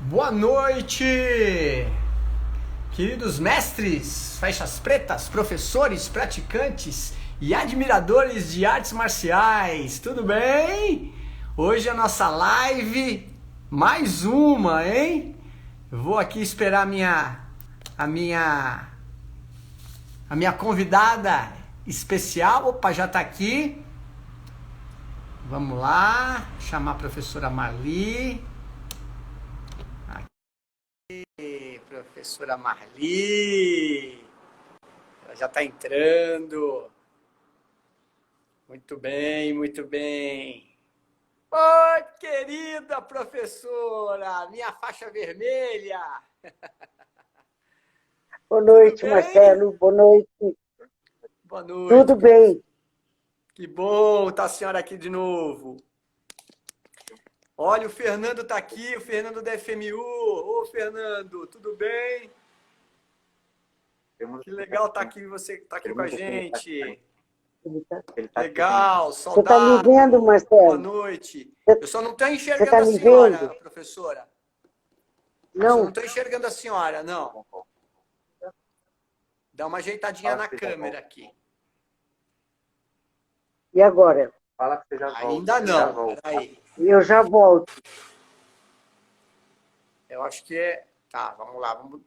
Boa noite, queridos mestres, faixas pretas, professores, praticantes e admiradores de artes marciais, tudo bem? Hoje é a nossa live, mais uma, hein? Eu vou aqui esperar a minha convidada especial. Opa, já tá aqui. Vamos lá, chamar a professora Marli. Professora Marli, ela já está entrando. Muito bem, muito bem. Oi, querida professora, minha faixa vermelha. Boa noite, Marcelo. Boa noite. Boa noite. Tudo bem. Que bom estar a senhora aqui de novo. Olha, o Fernando está aqui, o Fernando da FMU. Ô, Fernando, tudo bem? Que legal estar aqui, você está aqui com a gente. Legal, saudade. Você está me vendo, Marcelo? Boa noite. Eu só não estou enxergando a senhora, professora. Não. Eu só não estou enxergando a senhora, não. Dá uma ajeitadinha na câmera aqui. E agora? Fala que você já volta. Ainda não, peraí. Eu já volto. Eu acho que é... Tá, vamos lá, vamos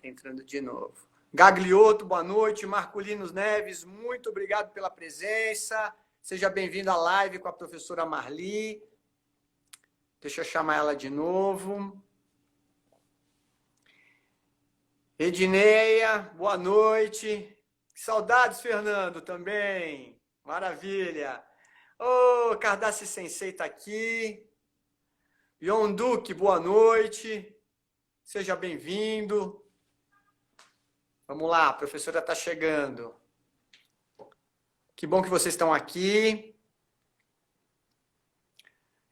entrando de novo. Gaglioto, boa noite. Marcolinos Neves, muito obrigado pela presença. Seja bem-vindo à live com a professora Marli. Deixa eu chamar ela de novo. Edneia, boa noite. Saudades, Fernando, também. Maravilha. Ô, Kardassi Sensei está aqui. Yon Duque, boa noite. Seja bem-vindo. Vamos lá, a professora está chegando. Que bom que vocês estão aqui.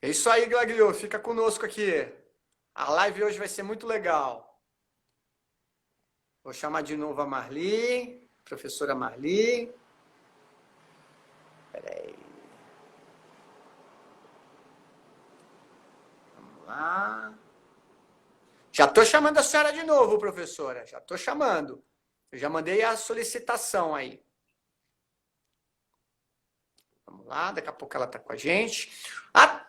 É isso aí, Glaglio. Fica conosco aqui. A live hoje vai ser muito legal. Vou chamar de novo a Marli, professora Marli. Espera aí. Vamos lá. Já estou chamando a senhora de novo, professora. Já estou chamando. Eu já mandei a solicitação aí. Vamos lá, daqui a pouco ela está com a gente.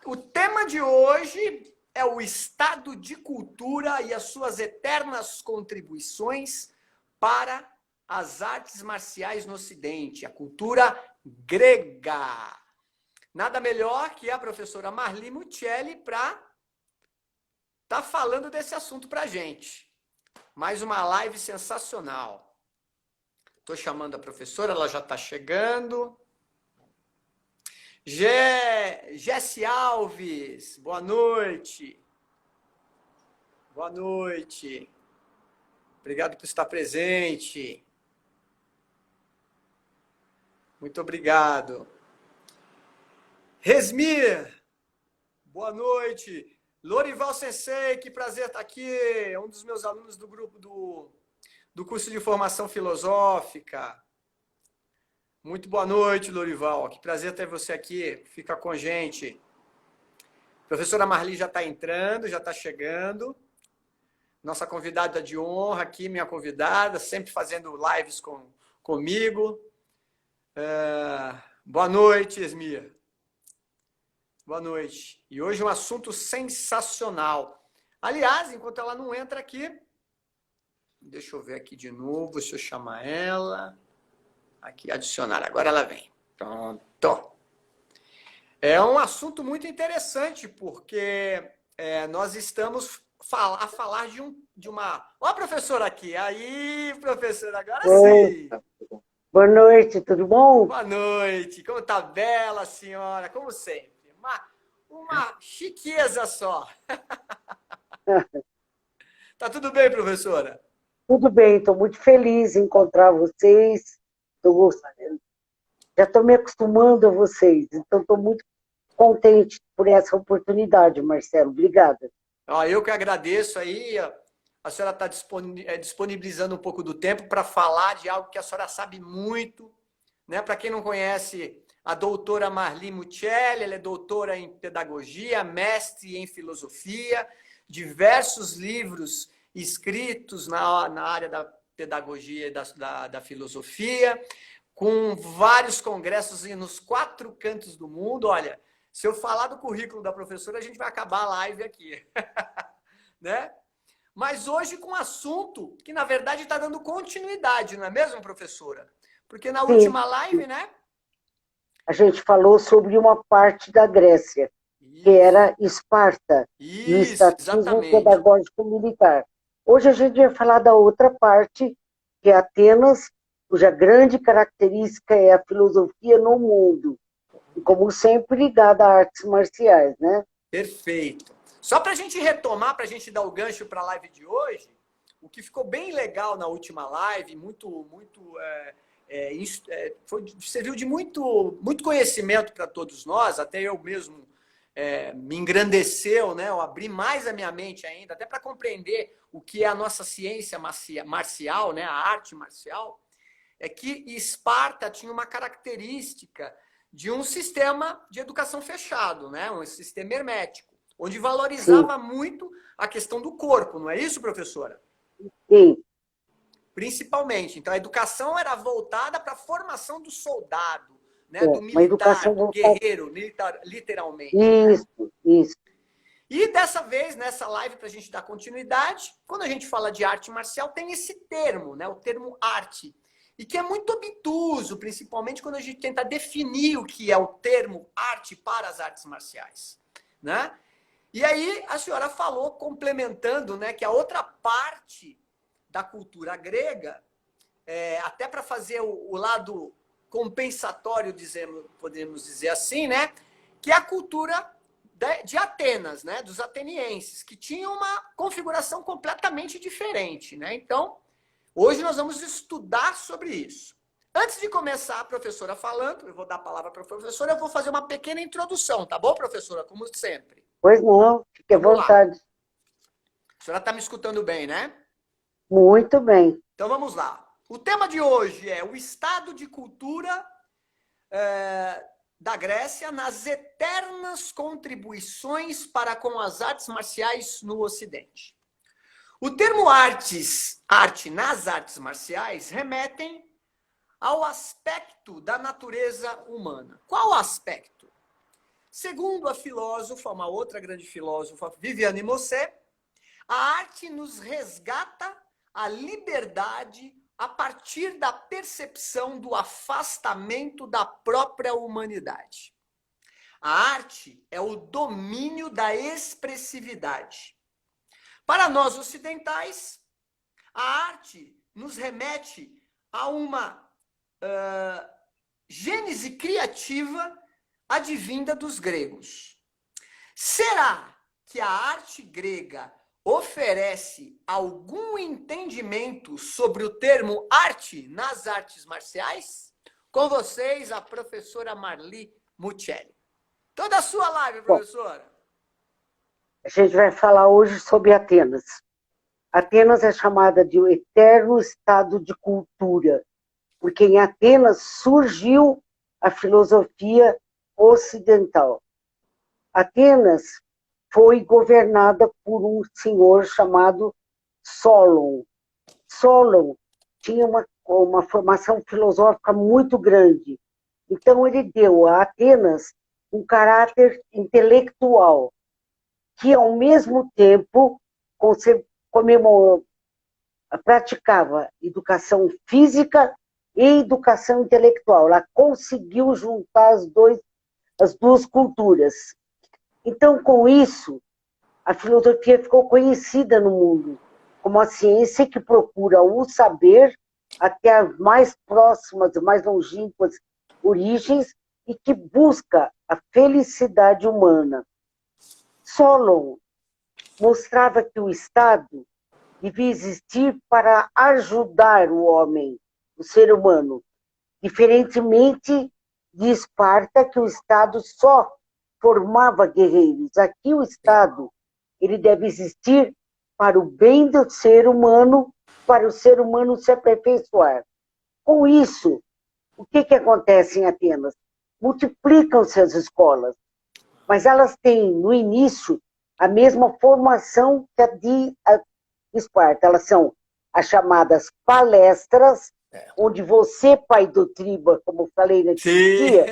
O tema de hoje é o estado de cultura e as suas eternas contribuições para as artes marciais no Ocidente, a cultura grega. Nada melhor que a professora Marli Muccelli para estar falando desse assunto para a gente. Mais uma live sensacional. Estou chamando a professora, ela já está chegando. Jesse Alves, boa noite. Boa noite. Obrigado por estar presente. Muito obrigado. Resmir, boa noite. Lorival Sensei, que prazer estar aqui. É um dos meus alunos do grupo do curso de formação filosófica. Muito boa noite, Lorival. Que prazer ter você aqui. Fica com a gente. A professora Marli já está entrando, já está chegando. Nossa convidada de honra aqui, minha convidada, sempre fazendo lives comigo. Boa noite, Esmir. Boa noite. E hoje um assunto sensacional. Aliás, enquanto ela não entra aqui, deixa eu ver aqui de novo, se eu chamar ela. Aqui, adicionar. Agora ela vem. Pronto. É um assunto muito interessante, porque nós estamos a falar de uma... Ó a professora aqui. Aí, professora, agora sim. Boa noite, tudo bom? Boa noite. Como tá bela a senhora, como sempre. Uma chiqueza só. Tá tudo bem, professora? Tudo bem, estou muito feliz em encontrar vocês. Já estou me acostumando a vocês, então estou muito contente por essa oportunidade, Marcelo. Obrigada. Eu que agradeço aí. A senhora está disponibilizando um pouco do tempo para falar de algo que a senhora sabe muito. Né? Para quem não conhece, a doutora Marli Muccelli, ela é doutora em pedagogia, mestre em filosofia, diversos livros escritos na área da pedagogia e da filosofia, com vários congressos nos 4 cantos do mundo. Olha, se eu falar do currículo da professora, a gente vai acabar a live aqui. Né? Mas hoje com um assunto que, na verdade, está dando continuidade, não é mesmo, professora? Porque na última live, né? A gente falou sobre uma parte da Grécia, que era Esparta, e o estatismo pedagógico militar. Hoje a gente vai falar da outra parte, que é Atenas, cuja grande característica é a filosofia no mundo, e como sempre ligada a artes marciais, né? Perfeito. Só para a gente retomar, para a gente dar o gancho para a live de hoje, o que ficou bem legal na última live, serviu de muito conhecimento para todos nós, até eu mesmo me engrandeceu, né? Eu abri mais a minha mente ainda, até para compreender o que é a nossa ciência marcial, né? A arte marcial, é que Esparta tinha uma característica de um sistema de educação fechado, né? Um sistema hermético, onde valorizava muito a questão do corpo, não é isso, professora? Sim. Principalmente. Então, a educação era voltada para a formação do soldado, né? Do militar, do guerreiro, literalmente. Isso. E dessa vez, nessa live, para a gente dar continuidade, quando a gente fala de arte marcial, tem esse termo, né? O termo arte. E que é muito obtuso, principalmente quando a gente tenta definir o que é o termo arte para as artes marciais, né? E aí a senhora falou, complementando, né, que a outra parte da cultura grega, até para fazer o lado compensatório, podemos dizer assim, né, que é a cultura de Atenas, né, dos atenienses, que tinham uma configuração completamente diferente, né? Então, hoje nós vamos estudar sobre isso. Antes de começar a professora falando, eu vou dar a palavra para a professora, eu vou fazer uma pequena introdução, tá bom, professora? Como sempre. Pois não, fique à vontade. A senhora está me escutando bem, né? Muito bem. Então vamos lá. O tema de hoje é o estado de cultura da Grécia nas eternas contribuições para com as artes marciais no Ocidente. O termo arte nas artes marciais, remetem ao aspecto da natureza humana. Qual aspecto? Segundo a filósofa, uma outra grande filósofa, Viviane Mosset, a arte nos resgata a liberdade a partir da percepção do afastamento da própria humanidade. A arte é o domínio da expressividade. Para nós ocidentais, a arte nos remete a uma gênese criativa advinda dos gregos. Será que a arte grega oferece algum entendimento sobre o termo arte nas artes marciais? Com vocês, a professora Marli Muccelli. Toda a sua live, professora. A gente vai falar hoje sobre Atenas. Atenas é chamada de o eterno estado de cultura, porque em Atenas surgiu a filosofia ocidental. Atenas foi governada por um senhor chamado Solon. Solon tinha uma formação filosófica muito grande. Então, ele deu a Atenas um caráter intelectual, que, ao mesmo tempo, praticava educação física e educação intelectual. Ela conseguiu juntar as duas culturas. Então, com isso, a filosofia ficou conhecida no mundo como a ciência que procura o saber até as mais próximas, mais longínquas origens e que busca a felicidade humana. Solon mostrava que o Estado devia existir para ajudar o homem, o ser humano, diferentemente de Esparta, que o Estado só formava guerreiros. Aqui o Estado ele deve existir para o bem do ser humano, para o ser humano se aperfeiçoar. Com isso, o que acontece em Atenas? Multiplicam-se as escolas, mas elas têm, no início, a mesma formação que a de Esparta. Elas são as chamadas palestras, onde você, pai do Triba, como falei naquele dia,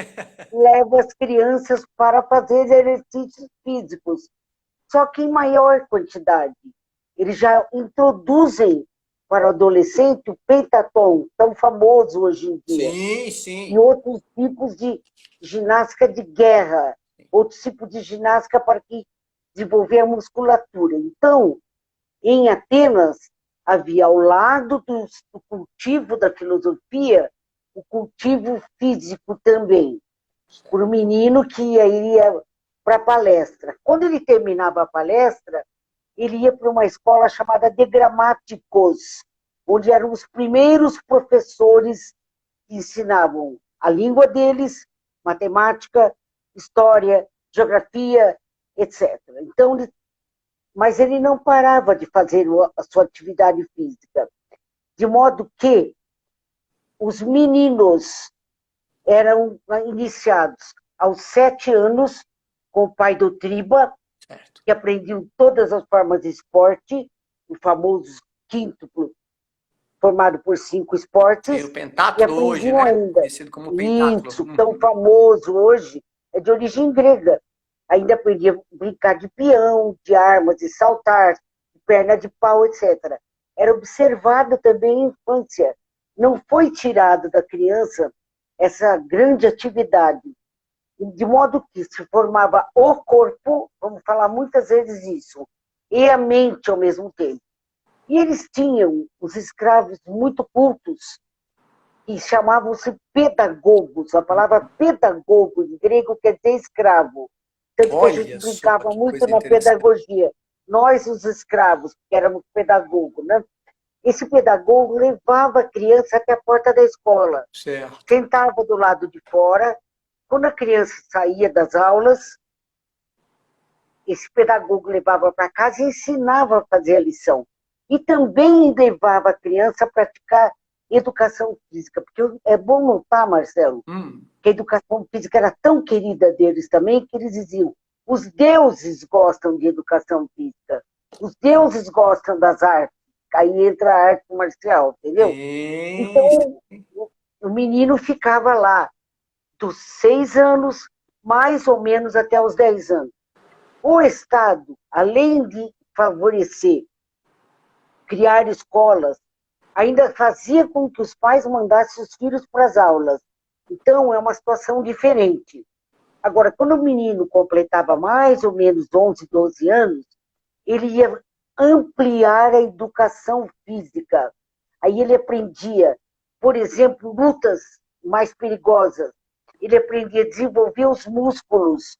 leva as crianças para fazer exercícios físicos, só que em maior quantidade. Eles já introduzem para o adolescente o pentatlon, tão famoso hoje em dia. Sim, sim. E outros tipos de ginástica de guerra, outros tipos de ginástica para desenvolver a musculatura. Então, em Atenas, havia ao lado do cultivo da filosofia, o cultivo físico também. Por um menino que iria para a palestra. Quando ele terminava a palestra, ele ia para uma escola chamada de Gramáticos, onde eram os primeiros professores que ensinavam a língua deles, matemática, história, geografia, etc. Então, mas ele não parava de fazer a sua atividade física, de modo que os meninos eram iniciados aos 7 anos com o pai do Triba, Certo. que aprendiam todas as formas de esporte, o famoso quíntuplo, formado por 5 esportes. E o pentatlo hoje, né? Ainda. Conhecido como pentatlo. Isso, tão famoso hoje, é de origem grega. Ainda aprendia a brincar de peão, de armas, de saltar, de perna de pau, etc. Era observado também em infância. Não foi tirado da criança essa grande atividade, de modo que se formava o corpo, vamos falar muitas vezes isso, e a mente ao mesmo tempo. E eles tinham os escravos muito cultos, que chamavam-se pedagogos. A palavra pedagogo, em grego, quer dizer escravo. Tanto que a gente brincava muito na pedagogia. Nós, os escravos, que éramos pedagogos, né? Esse pedagogo levava a criança até a porta da escola. Certo. Sentava do lado de fora. Quando a criança saía das aulas, esse pedagogo levava para casa e ensinava a fazer a lição. E também levava a criança a praticar educação física. Porque é bom notar, Marcelo, que a educação física era tão querida deles também, que eles diziam, os deuses gostam de educação física, os deuses gostam das artes. Aí entra a arte marcial, entendeu? Então, o menino ficava lá, dos 6 anos, mais ou menos até os 10 anos. O Estado, além de favorecer, criar escolas, ainda fazia com que os pais mandassem os filhos para as aulas. Então, é uma situação diferente. Agora, quando o menino completava mais ou menos 11, 12 anos, ele ia ampliar a educação física. Aí ele aprendia, por exemplo, lutas mais perigosas. Ele aprendia a desenvolver os músculos.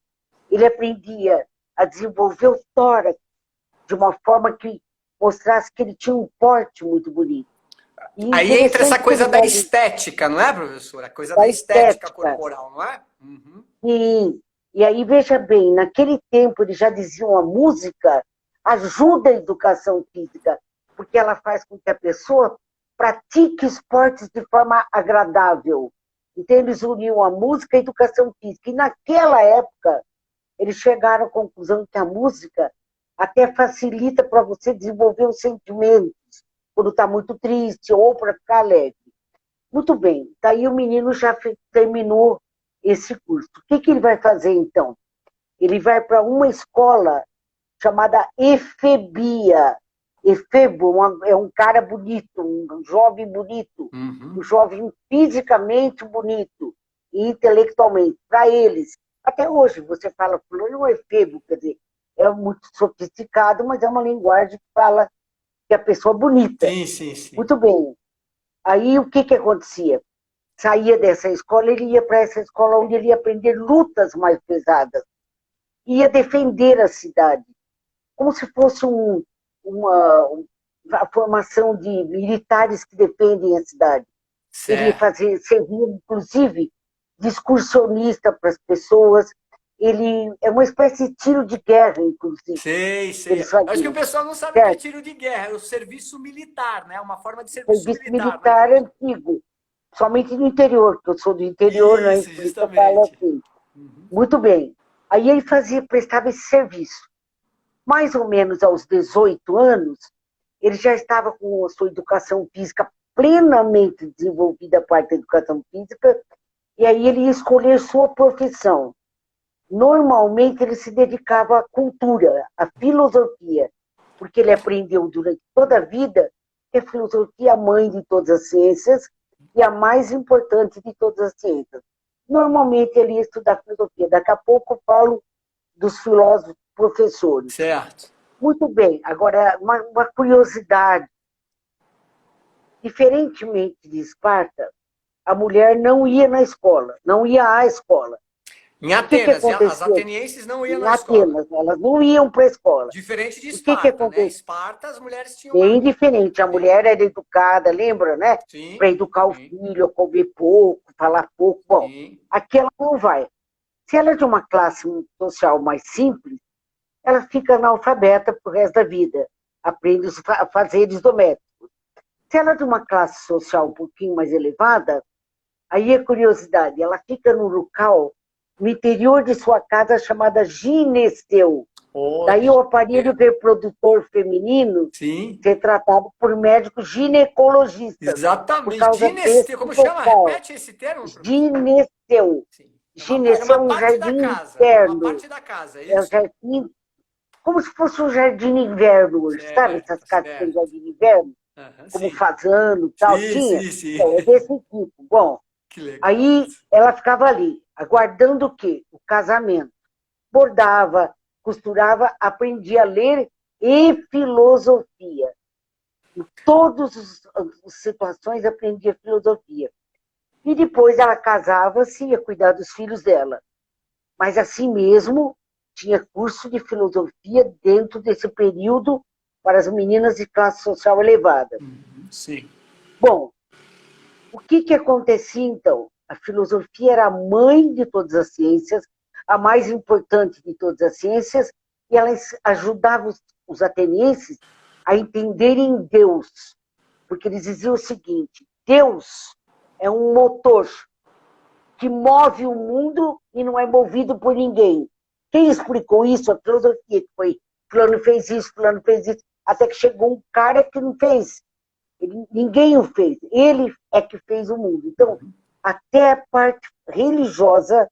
Ele aprendia a desenvolver o tórax de uma forma que mostrasse que ele tinha um porte muito bonito. E aí entra essa coisa da estética, não é, professora? A coisa da estética corporal, não é? Sim. E aí, veja bem, naquele tempo eles já diziam a música ajuda a educação física, porque ela faz com que a pessoa pratique esportes de forma agradável. Então, eles uniam a música e a educação física. E naquela época, eles chegaram à conclusão que a música até facilita para você desenvolver os sentimentos, quando está muito triste ou para ficar alegre. Muito bem, daí o menino já terminou esse curso. O que ele vai fazer, então? Ele vai para uma escola chamada Efebia. Efebo é um cara bonito, um jovem bonito, um jovem fisicamente bonito e intelectualmente. Para eles, até hoje, você fala fulano Efebo, quer dizer, é muito sofisticado, mas é uma linguagem que fala que a pessoa é bonita. Sim. Muito bem. Aí o que acontecia? Saía dessa escola, ele ia para essa escola onde ele ia aprender lutas mais pesadas. Ia defender a cidade. Como se fosse uma formação de militares que defendem a cidade. Certo. Ele fazia, servia, inclusive, de excursionista para as pessoas. Ele é uma espécie de tiro de guerra, inclusive. Sei. Acho que o pessoal não sabe o que é tiro de guerra, é o serviço militar, né? Uma forma de serviço militar. Né? Antigo, somente no interior, porque eu sou do interior, isso, né? Justamente. Assim. Muito bem. Aí ele prestava esse serviço. Mais ou menos aos 18 anos, ele já estava com a sua educação física plenamente desenvolvida, a parte da educação física, e aí ele ia escolher sua profissão. Normalmente ele se dedicava à cultura, à filosofia, porque ele aprendeu durante toda a vida que a filosofia é a mãe de todas as ciências e a mais importante de todas as ciências. Normalmente ele ia estudar filosofia. Daqui a pouco eu falo dos filósofos professores. Certo. Muito bem. Agora, uma curiosidade. Diferentemente de Esparta, a mulher não ia na escola, não ia à escola. Em Atenas, as atenienses não iam na escola. Em Atenas, elas não iam para a escola. Diferente de Esparta, né? Esparta, as mulheres tinham... Bem diferente. A mulher era educada, lembra, né? Para educar o filho, comer pouco, falar pouco. Bom, aqui ela não vai. Se ela é de uma classe social mais simples, ela fica analfabeta pro resto da vida. Aprende os fazeres domésticos. Se ela é de uma classe social um pouquinho mais elevada, aí é curiosidade, ela fica num local no interior de sua casa chamada gineceu. Daí o aparelho reprodutor feminino ser tratado por médicos ginecologistas. Exatamente. Gineceu, como chama? Repete esse termo. Gineceu. Gineceu é um jardim interno. Uma parte da casa, isso? É um jardim, como se fosse um jardim inverno hoje, sabe? Essas casas que tem jardim inverno, como fazano e tal, tinha. Então, é desse tipo. Bom, aí ela ficava ali, aguardando o quê? O casamento. Bordava, costurava, aprendia a ler e filosofia. Em todas as situações aprendia filosofia. E depois ela casava-se e ia cuidar dos filhos dela. Mas assim mesmo, tinha curso de filosofia dentro desse período para as meninas de classe social elevada. Sim. Bom, o que acontecia então? A filosofia era a mãe de todas as ciências, a mais importante de todas as ciências, e ela ajudava os atenienses a entenderem Deus. Porque eles diziam o seguinte, Deus é um motor que move o mundo e não é movido por ninguém. Quem explicou isso? A filosofia, que foi, fulano fez isso, até que chegou um cara que não fez. Ninguém o fez. Ele é que fez o mundo. Então, até a parte religiosa,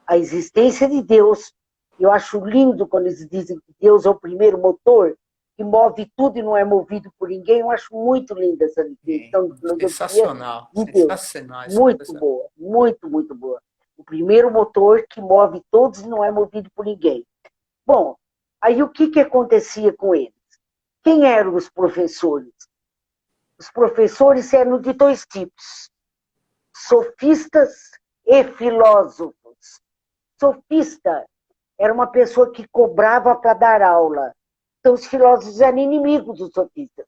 a existência de Deus, eu acho lindo quando eles dizem que Deus é o primeiro motor, que move tudo e não é movido por ninguém. Eu acho muito linda essa definição de filosofia. Sensacional. De Deus. Sensacional. Muito boa, muito, muito boa. O primeiro motor que move todos e não é movido por ninguém. Bom, aí o que acontecia com eles? Quem eram os professores? Os professores eram de dois tipos, sofistas e filósofos. Sofista era uma pessoa que cobrava para dar aula. Então, os filósofos eram inimigos dos sofistas,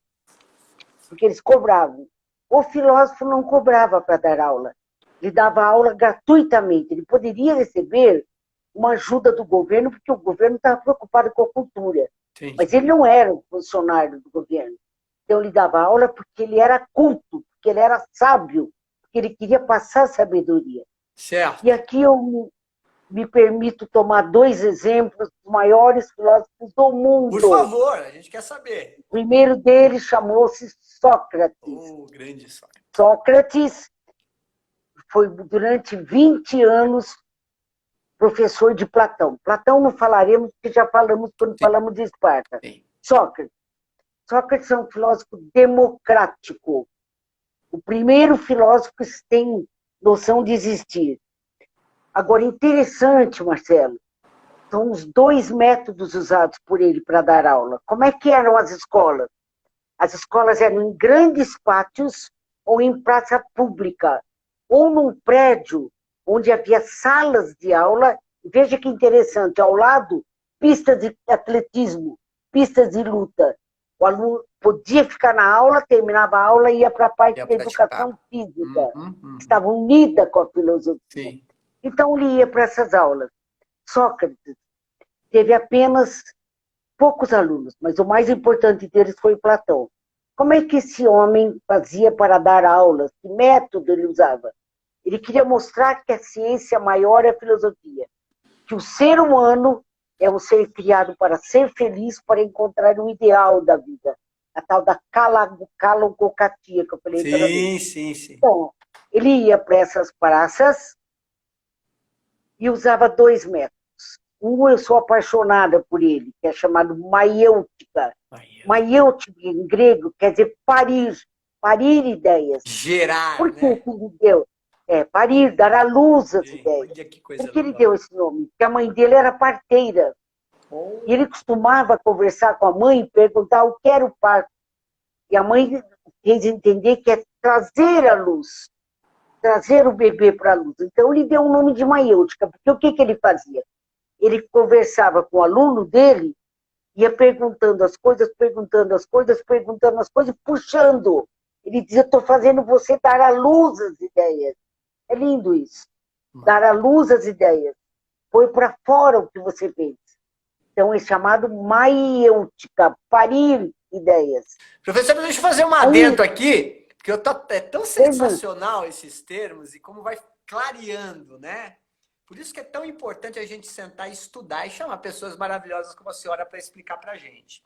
porque eles cobravam. O filósofo não cobrava para dar aula. Ele dava aula gratuitamente. Ele poderia receber uma ajuda do governo, porque o governo estava preocupado com a cultura. Sim. Mas ele não era um funcionário do governo. Então, ele dava aula porque ele era culto, porque ele era sábio, porque ele queria passar sabedoria. Certo. E aqui eu me permito tomar dois exemplos dos maiores filósofos do mundo. Por favor, a gente quer saber. O primeiro deles chamou-se Sócrates. Grande Sócrates. Sócrates foi durante 20 anos professor de Platão. Platão não falaremos, porque já falamos quando falamos de Esparta. Sim. Sócrates é um filósofo democrático. O primeiro filósofo que tem noção de existir. Agora, interessante, Marcelo, são os dois métodos usados por ele para dar aula. Como é que eram as escolas? As escolas eram em grandes pátios ou em praça pública, ou num prédio onde havia salas de aula. Veja que interessante, ao lado, pistas de atletismo, pistas de luta. O aluno podia ficar na aula, terminava a aula e ia para a parte da educação física. Estava unida com a filosofia. Sim. Então, ele ia para essas aulas. Sócrates teve apenas poucos alunos, mas o mais importante deles foi Platão. Como é que esse homem fazia para dar aulas? Que método ele usava? Ele queria mostrar que a ciência maior é a filosofia. Que o ser humano é um ser criado para ser feliz, para encontrar o ideal da vida. A tal da calogocatia, que eu falei para mim. Sim. Então, ele ia para essas praças e usava 2 métodos. Um, eu sou apaixonada por ele, que é chamado maiêutica. Maiêutica, em grego, quer dizer parir ideias. Gerar, Por que né? ele deu? Parir, dar à luz as ideias. Olha que coisa Por que ele legal. deu esse nome? Porque a mãe dele era parteira. E ele costumava conversar com a mãe e perguntar o que era o parto. E a mãe fez entender que é trazer a luz, trazer o bebê para a luz. Então ele deu o nome de maiêutica, porque o que ele fazia? Ele conversava com o aluno dele, ia perguntando as coisas, puxando. Ele dizia, estou fazendo você dar à luz as ideias. É lindo isso. Dar à luz as ideias. Põe para fora o que você fez. Então é chamado maiêutica, parir ideias. Professor, deixa eu fazer um adendo aqui, porque é tão sensacional esses termos e como vai clareando, né? Por isso que é tão importante a gente sentar e estudar e chamar pessoas maravilhosas como a senhora para explicar para a gente.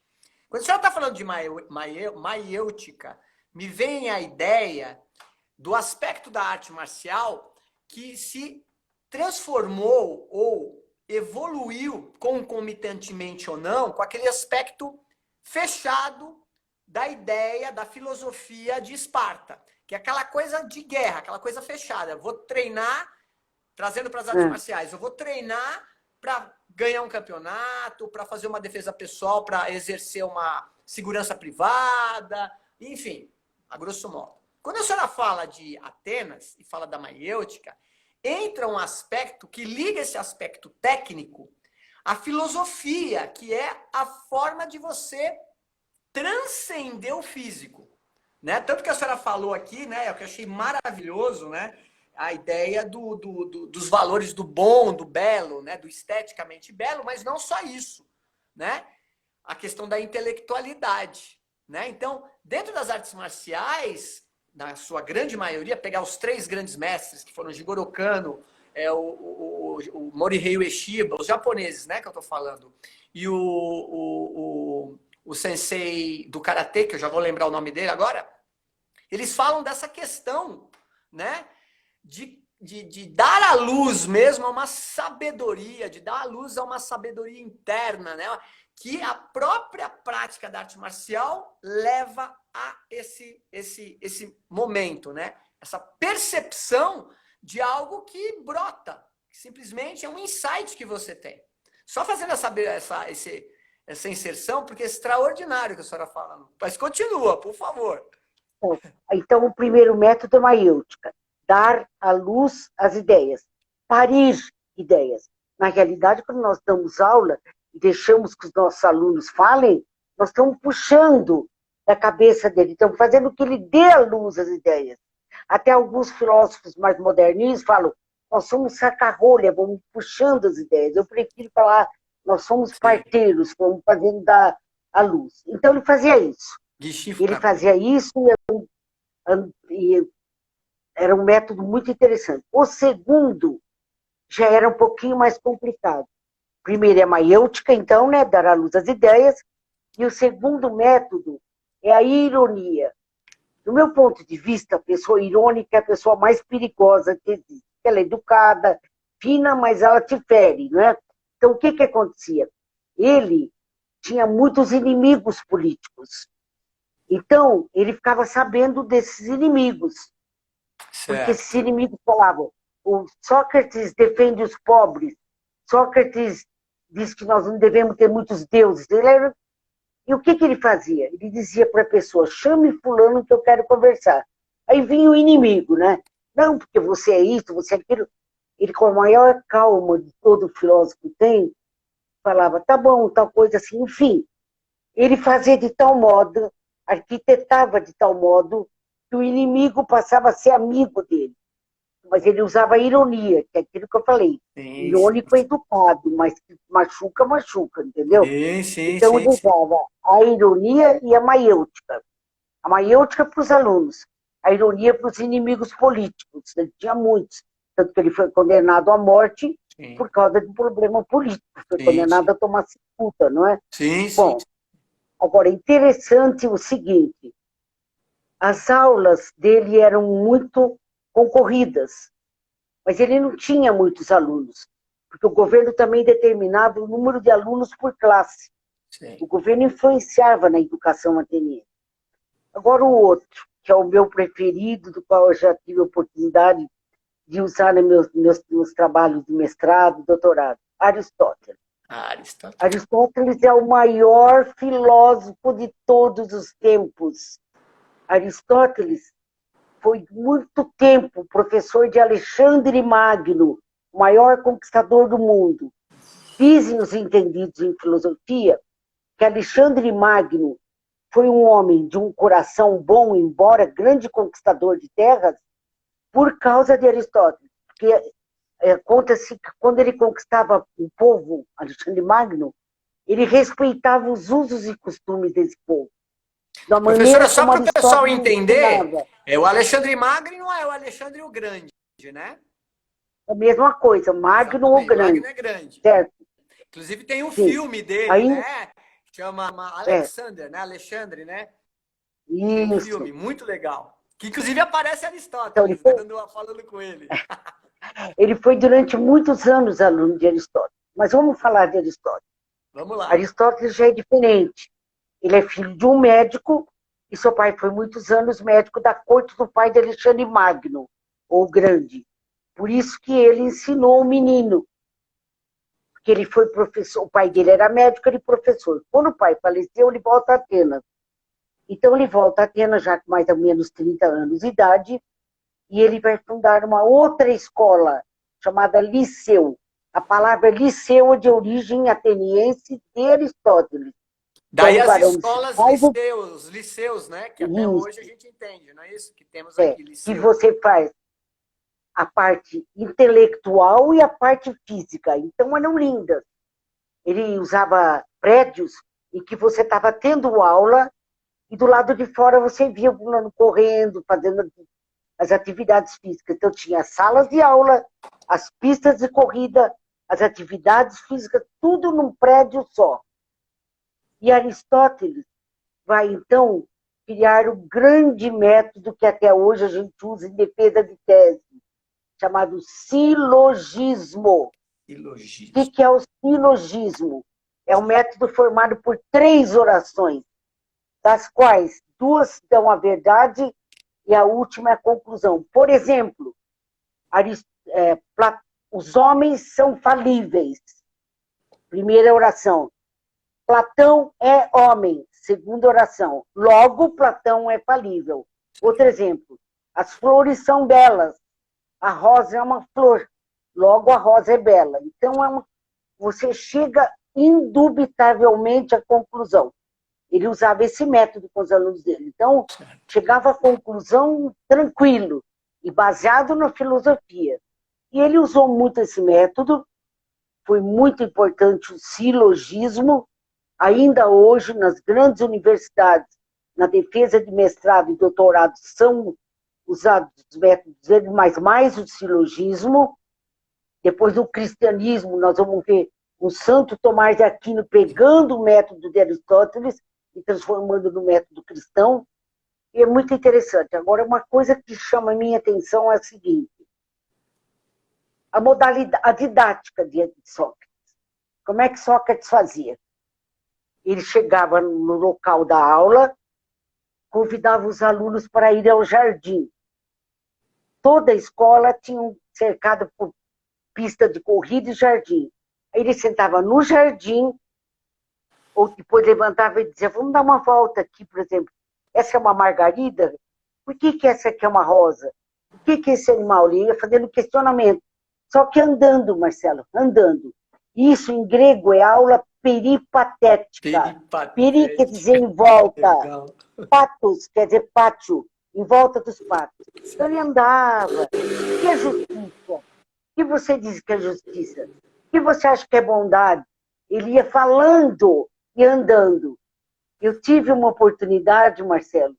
Quando a senhora está falando de maiêutica, me vem a ideia do aspecto da arte marcial que se transformou ou evoluiu, concomitantemente ou não, com aquele aspecto fechado da ideia, da filosofia de Esparta, que é aquela coisa de guerra, aquela coisa fechada. Eu vou treinar, trazendo para as artes marciais, eu vou treinar para ganhar um campeonato, para fazer uma defesa pessoal, para exercer uma segurança privada, enfim, a grosso modo. Quando a senhora fala de Atenas e fala da maiêutica, entra um aspecto que liga esse aspecto técnico à filosofia, que é a forma de você transcender o físico, né? Tanto que a senhora falou aqui, né? O que eu achei maravilhoso, né? A ideia dos valores do bom, do belo, né? Do esteticamente belo, mas não só isso, né? A questão da intelectualidade, né? Então, dentro das artes marciais, na sua grande maioria, pegar os 3 grandes mestres, que foram Jigoro Kano, o Morihei Ueshiba, os japoneses, né, que eu tô falando, e o sensei do karatê, que eu já vou lembrar o nome dele agora, eles falam dessa questão, né, de dar à luz mesmo a uma sabedoria, de dar à luz a uma sabedoria interna, né, que a própria prática da arte marcial leva a esse momento, né? Essa percepção de algo que brota, que simplesmente é um insight que você tem. Só fazendo essa inserção, porque é extraordinário que a senhora fala. Mas continua, por favor. Então, o primeiro método é maiêutica, dar à luz as ideias, parir ideias. Na realidade, quando nós damos aula e deixamos que os nossos alunos falem, nós estamos puxando da cabeça dele, estamos fazendo que ele dê à luz as ideias. Até alguns filósofos mais moderninhos falam, nós somos saca-rolha, vamos puxando as ideias. Eu prefiro falar, nós somos parteiros, vamos fazendo dar à luz. Então ele fazia isso. Ele fazia isso e era um método muito interessante. O segundo já era um pouquinho mais complicado. Primeiro é a maiêutica, então, né, dar à luz as ideias, e o segundo método é a ironia. Do meu ponto de vista, a pessoa irônica é a pessoa mais perigosa que existe. Ela é educada, fina, mas ela te fere, não é? Então, o que acontecia? Ele tinha muitos inimigos políticos. Então, ele ficava sabendo desses inimigos. Certo. Porque esses inimigos falavam, o Sócrates defende os pobres, Sócrates diz que nós não devemos ter muitos deuses. E o que ele fazia? Ele dizia para a pessoa, chame fulano que eu quero conversar. Aí vinha o inimigo, né? Não, porque você é isso, você é aquilo. Ele, com a maior calma de todo filósofo tem, falava, tá bom, tal coisa assim, enfim. Ele fazia de tal modo, arquitetava de tal modo, que o inimigo passava a ser amigo dele. Mas ele usava a ironia, que é aquilo que eu falei. Irônico é educado, mas machuca, entendeu? Então ele usava a ironia e a maiêutica. A maiêutica para os alunos, a ironia para os inimigos políticos. Ele tinha muitos. Tanto que ele foi condenado à morte Sim, por causa de um problema político. Foi sim, condenado sim. a tomar cicuta, não é? Sim, sim. Bom, agora, interessante o seguinte, as aulas dele eram muito concorridas, mas ele não tinha muitos alunos, porque o governo também determinava o número de alunos por classe. Sim. O governo influenciava na educação ateniense. Agora o outro, que é o meu preferido, do qual eu já tive a oportunidade de usar nos meus trabalhos de mestrado, doutorado, Aristóteles. Aristóteles. Aristóteles é o maior filósofo de todos os tempos. Aristóteles foi muito tempo professor de Alexandre Magno, o maior conquistador do mundo. Dizem os entendidos em filosofia que Alexandre Magno foi um homem de um coração bom, embora grande conquistador de terras, por causa de Aristóteles. Porque conta-se que quando ele conquistava o povo, Alexandre Magno, ele respeitava os usos e costumes desse povo. Da Professora, maneira só como para o pessoal Aristóteles entender, ensinava. o Alexandre Magno não é o Alexandre o Grande, né? A mesma coisa, Magno ou Exatamente, Magno Grande, é grande. certo? Inclusive tem um Sim. filme dele, Aí, né? Chama é, Alexander, né? Alexandre, né? Tem um isso. filme muito legal. Que inclusive aparece Então, Aristóteles, né? Falando com ele. ele foi durante muitos anos aluno de Aristóteles. Mas vamos falar de Aristóteles. Vamos lá. Aristóteles já é diferente. Ele é filho de um médico e seu pai foi muitos anos médico da corte do pai de Alexandre Magno, ou Grande. Por isso que ele ensinou o menino. Porque ele foi professor, o pai dele era médico, ele professor. Quando o pai faleceu, ele volta a Atenas. Então ele volta a Atenas já com mais ou menos 30 anos de idade, e ele vai fundar uma outra escola, chamada Liceu. A palavra Liceu é de origem ateniense de Aristóteles. Daí Então, as varão escolas, cidade, liceus, né? Que até isso, hoje a gente entende, não é isso? Que temos aqui, que liceu. você faz a parte intelectual e a parte física. Então eram lindas. Ele usava prédios em que você estava tendo aula e do lado de fora você via o fulano correndo, fazendo as atividades físicas. Então tinha as salas de aula, as pistas de corrida, as atividades físicas, tudo num prédio só. E Aristóteles vai, então, criar o grande método que até hoje a gente usa em defesa de tese, chamado silogismo. Silogismo. O que é o silogismo? É um método formado por 3 orações, das quais 2 dão a verdade e a última é a conclusão. Por exemplo, os homens são falíveis. Primeira oração. Platão é homem. Segunda oração. Logo, Platão é falível. Outro exemplo. As flores são belas. A rosa é uma flor. Logo, a rosa é bela. Então, você chega indubitavelmente à conclusão. Ele usava esse método com os alunos dele. Então, chegava à conclusão tranquilo e baseado na filosofia. E ele usou muito esse método, foi muito importante o silogismo, ainda hoje nas grandes universidades, na defesa de mestrado e doutorado, são usados os métodos dele, mas mais o silogismo. Depois do cristianismo, nós vamos ver o Santo Tomás de Aquino pegando o método de Aristóteles e transformando no método cristão. E é muito interessante. Agora, uma coisa que chama a minha atenção é a seguinte: a modalidade, a didática de Sócrates. Como é que Sócrates fazia? Ele chegava no local da aula, convidava os alunos para ir ao jardim. Toda a escola tinha cercado por pista de corrida e jardim. Aí ele sentava no jardim, ou depois levantava e dizia, vamos dar uma volta aqui, por exemplo. Essa é uma margarida? Por que essa aqui é uma rosa? Por que esse animal? Ele ia fazendo questionamento. Só que andando, Marcelo, andando. Isso em grego é aula peripatética. Peri quer dizer em volta. Legal. Patos quer dizer pátio, em volta dos patos. Então ele andava. O que é justiça? O que você diz que é justiça? O que você acha que é bondade? Ele ia falando e andando. Eu tive uma oportunidade, Marcelo,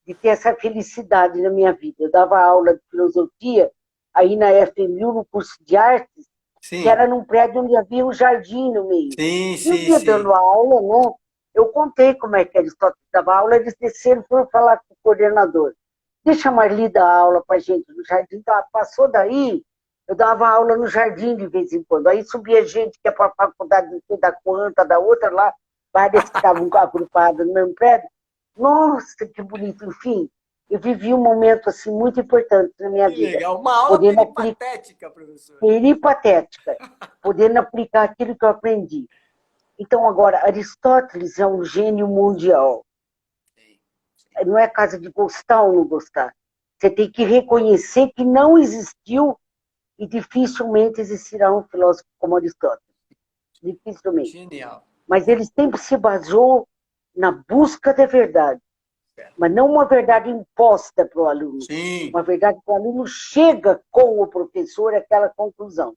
de ter essa felicidade na minha vida. Eu dava aula de filosofia aí na FMU, no curso de artes, que era num prédio onde havia um jardim no meio. Sim, E um dia dando aula, né, eu contei como é que Aristóteles dava aula, eles desceram e foram falar com o coordenador. Deixa a Marli dar aula para a gente no jardim. Então, passou daí, eu dava aula no jardim de vez em quando. Aí subia gente que ia para a faculdade da quanta, da outra lá, várias que estavam agrupadas no mesmo prédio. Nossa, que bonito. Enfim, eu vivi um momento assim, muito importante na minha vida. Legal. Uma aula peripatética, professor. Peripatética. Podendo aplicar aquilo que eu aprendi. Então, agora, Aristóteles é um gênio mundial. Não é casa de gostar ou não gostar. Você tem que reconhecer que não existiu e dificilmente existirá um filósofo como Aristóteles. Dificilmente. Genial. Mas ele sempre se baseou na busca da verdade. Mas não uma verdade imposta para o aluno. Sim. Uma verdade que o aluno chega com o professor àquela conclusão.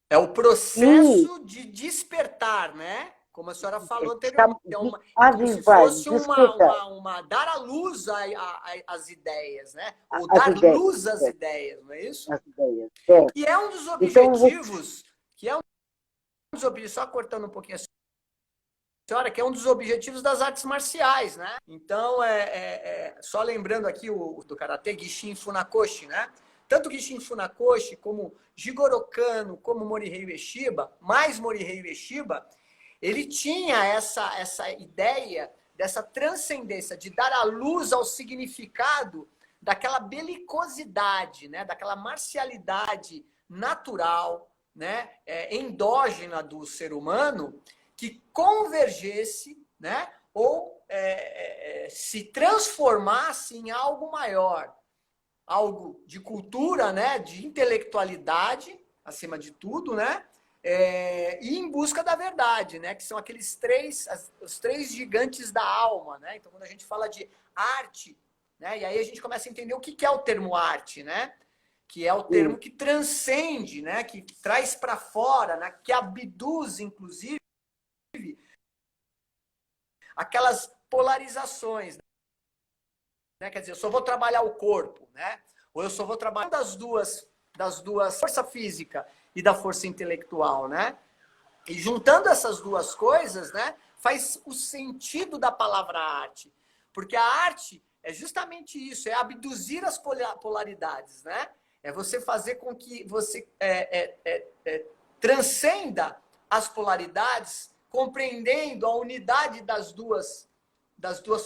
É o processo de despertar, né? Como a senhora falou anteriormente. É como se fosse uma dar à luz às ideias, né? Ou dar luz às ideias, não é isso? As ideias. E é um dos objetivos, só cortando um pouquinho a senhora, que é um dos objetivos das artes marciais, né? Então, só lembrando aqui do Karatê, Gishin Funakoshi, né? Tanto Gishin Funakoshi, como Jigoro Kano, como Morihei Ueshiba, mais Morihei Ueshiba, ele tinha essa ideia dessa transcendência, de dar à luz ao significado daquela belicosidade, né? Daquela marcialidade natural, né? Endógena do ser humano, que convergesse, né? Ou se transformasse em algo maior, algo de cultura, né? De intelectualidade, acima de tudo, né? E em busca da verdade, né? Que são os três gigantes da alma, né? Então, quando a gente fala de arte, né? E aí a gente começa a entender o que é o termo arte, né? Que é o termo que transcende, né? Que traz para fora, né? Que abduz, inclusive, aquelas polarizações, né? Quer dizer, eu só vou trabalhar o corpo, né? Ou eu só vou trabalhar das duas força física e da força intelectual, né? E juntando essas duas coisas, né, faz o sentido da palavra arte. Porque a arte é justamente isso, é abduzir as polaridades, né? É você fazer com que você transcenda as polaridades, compreendendo a unidade das duas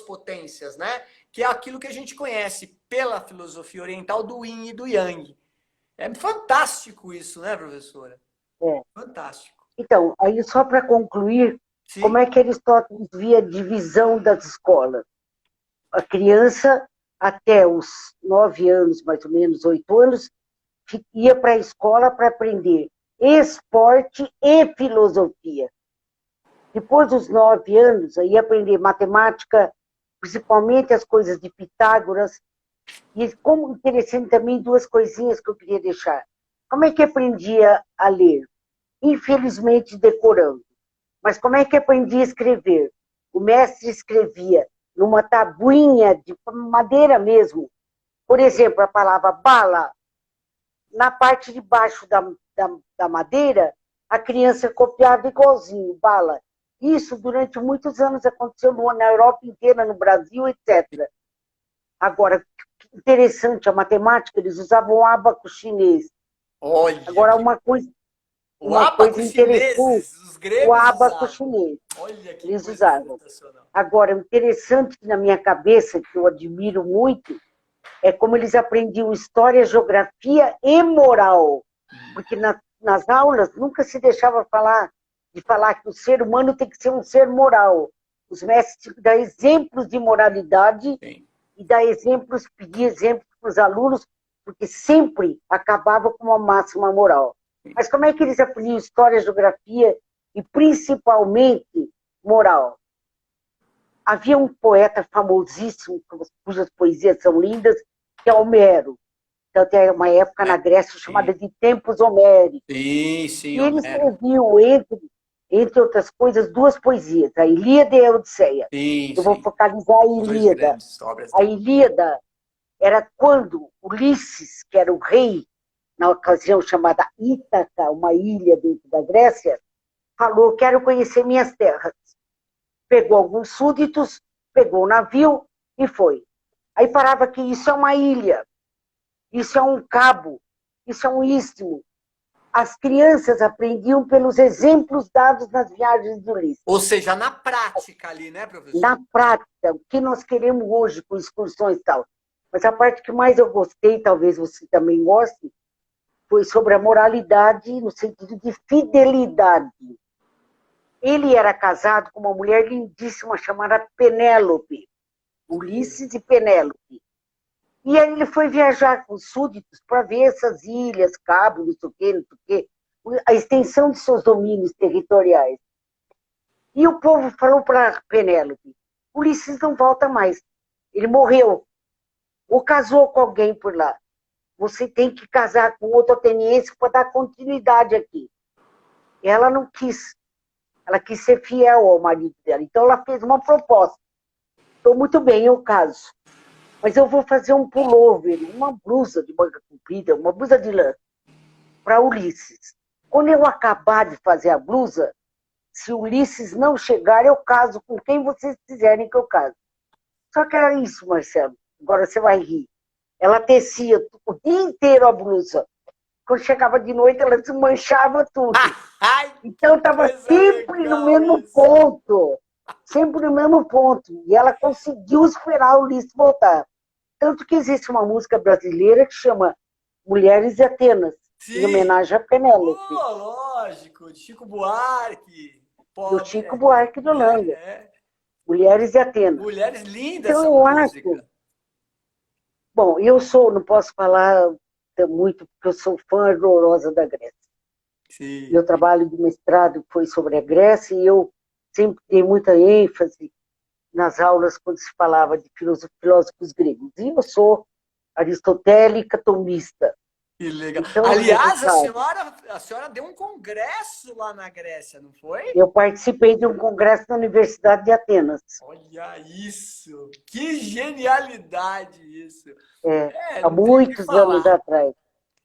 potências, né? Que é aquilo que a gente conhece pela filosofia oriental do yin e do yang. É fantástico isso, né, professora? Fantástico. Então, aí só para concluir, sim, como é que Aristóteles via a divisão das escolas? A criança, até os 9 anos, mais ou menos, 8 anos, ia para a escola para aprender esporte e filosofia. Depois dos 9 anos, ia aprender matemática, principalmente as coisas de Pitágoras. E como interessante também, 2 coisinhas que eu queria deixar. Como é que aprendia a ler? Infelizmente decorando. Mas como é que aprendia a escrever? O mestre escrevia numa tabuinha de madeira mesmo. Por exemplo, a palavra bala, na parte de baixo da madeira, a criança copiava igualzinho, bala. Isso durante muitos anos aconteceu na Europa inteira, no Brasil, etc. Agora, interessante, a matemática, eles usavam o ábaco chinês. Olha, agora, uma coisa interessante, os gregos o ábaco chinês. Olha que eles usavam. Agora, interessante na minha cabeça, que eu admiro muito, é como eles aprendiam história, geografia e moral. Porque nas aulas nunca se deixava de falar que o ser humano tem que ser um ser moral. Os mestres dão exemplos de moralidade. Sim. E pedir exemplos para os alunos, porque sempre acabava com uma máxima moral. Mas como é que eles aprendiam história, geografia e principalmente moral? Havia um poeta famosíssimo, cujas poesias são lindas, que é Homero. Então tem uma época na Grécia chamada de Tempos Homéricos. Sim, sim. E ele escreveu, entre outras coisas, 2 poesias, a Ilíada e a Odisseia. Sim, eu vou focalizar a Ilíada. A Ilíada era quando Ulisses, que era o rei na ocasião chamada Ítaca, uma ilha dentro da Grécia, falou, quero conhecer minhas terras. Pegou alguns súditos, pegou o navio e foi. Aí parava que isso é uma ilha, isso é um cabo, isso é um istmo. As crianças aprendiam pelos exemplos dados nas viagens de Ulisses. Ou seja, na prática ali, né, professor? Na prática, o que nós queremos hoje com excursões e tal. Mas a parte que mais eu gostei, talvez você também goste, foi sobre a moralidade no sentido de fidelidade. Ele era casado com uma mulher lindíssima chamada Penélope. Ulisses e Penélope. E aí ele foi viajar com os súditos para ver essas ilhas, Cabo, não sei o quê, não sei o quê, a extensão de seus domínios territoriais. E o povo falou para Penélope, Ulisses não volta mais, ele morreu, ou casou com alguém por lá. Você tem que casar com outro ateniense para dar continuidade aqui. Ela não quis. Ela quis ser fiel ao marido dela. Então ela fez uma proposta. Estou muito bem, eu caso. Mas eu vou fazer um pullover, uma blusa de manga comprida, uma blusa de lã, para Ulisses. Quando eu acabar de fazer a blusa, se Ulisses não chegar, eu caso com quem vocês quiserem que eu case. Só que era isso, Marcelo. Agora você vai rir. Ela tecia o dia inteiro a blusa. Quando chegava de noite, ela desmanchava tudo. Então estava sempre no mesmo ponto. Sempre no mesmo ponto. E ela conseguiu esperar o Ulisses voltar. Tanto que existe uma música brasileira que chama Mulheres de Atenas, Sim. em homenagem a Penélope. Lógico, de Chico Buarque. Do Chico Buarque de Holanda. Mulheres de Atenas. Mulheres lindas, então, essa música. Acho, bom, não posso falar muito, porque eu sou fã ardorosa da Grécia. Sim. Meu trabalho de mestrado foi sobre a Grécia e eu sempre dei muita ênfase nas aulas quando se falava de filósofos gregos. E eu sou aristotélica tomista. Que legal. Então, aliás, a senhora deu um congresso lá na Grécia, não foi? Eu participei de um congresso na Universidade de Atenas. Olha isso! Que genialidade isso! Há muitos anos atrás.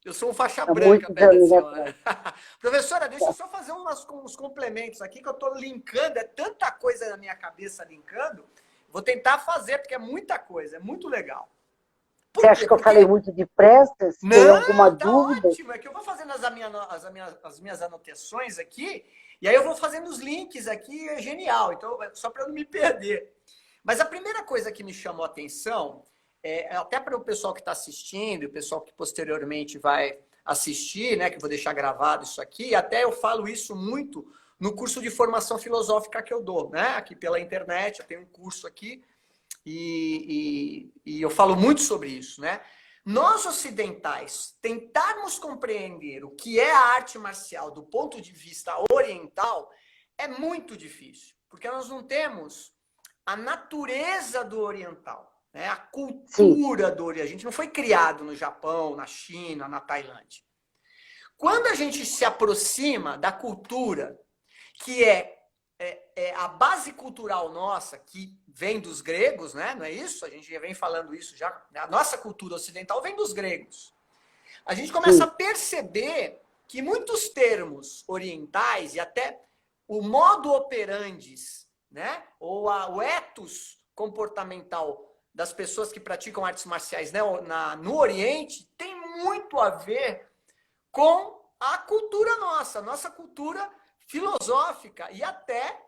Eu sou um faixa branca, perto da senhora. Professora, deixa eu só fazer uns complementos aqui, que eu estou linkando, é tanta coisa na minha cabeça linkando. Vou tentar fazer, porque é muita coisa, é muito legal. Você acha que eu falei muito depressa? Se tem alguma dúvida? Ótimo, é que eu vou fazendo as minhas anotações aqui, e aí eu vou fazendo os links aqui, é genial, então só para eu não me perder. Mas a primeira coisa que me chamou a atenção, até para o pessoal que está assistindo, o pessoal que posteriormente vai assistir, né, que eu vou deixar gravado isso aqui, até eu falo isso muito no curso de formação filosófica que eu dou, né, aqui pela internet, eu tenho um curso aqui, e eu falo muito sobre isso, né? Nós ocidentais tentarmos compreender o que é a arte marcial do ponto de vista oriental é muito difícil, porque nós não temos a natureza do oriental, né? A cultura do oriental. A gente não foi criado no Japão, na China, na Tailândia. Quando a gente se aproxima da cultura que é a base cultural nossa, que vem dos gregos, né? Não é isso? A gente já vem falando isso já. A nossa cultura ocidental vem dos gregos. A gente começa a perceber que muitos termos orientais e até o modo operandis, né? Ou o ethos comportamental das pessoas que praticam artes marciais, né? No Oriente, tem muito a ver com a cultura nossa cultura filosófica, e até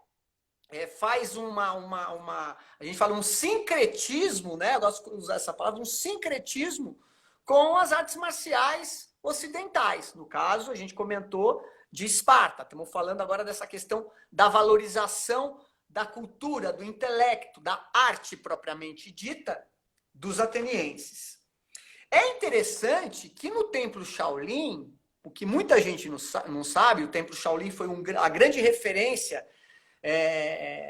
faz a gente fala um sincretismo, né? Eu gosto de usar essa palavra, um sincretismo com as artes marciais ocidentais. No caso, a gente comentou de Esparta. Estamos falando agora dessa questão da valorização da cultura, do intelecto, da arte propriamente dita dos atenienses. É interessante que no Templo Shaolin, o que muita gente não sabe, o Templo Shaolin foi a grande referência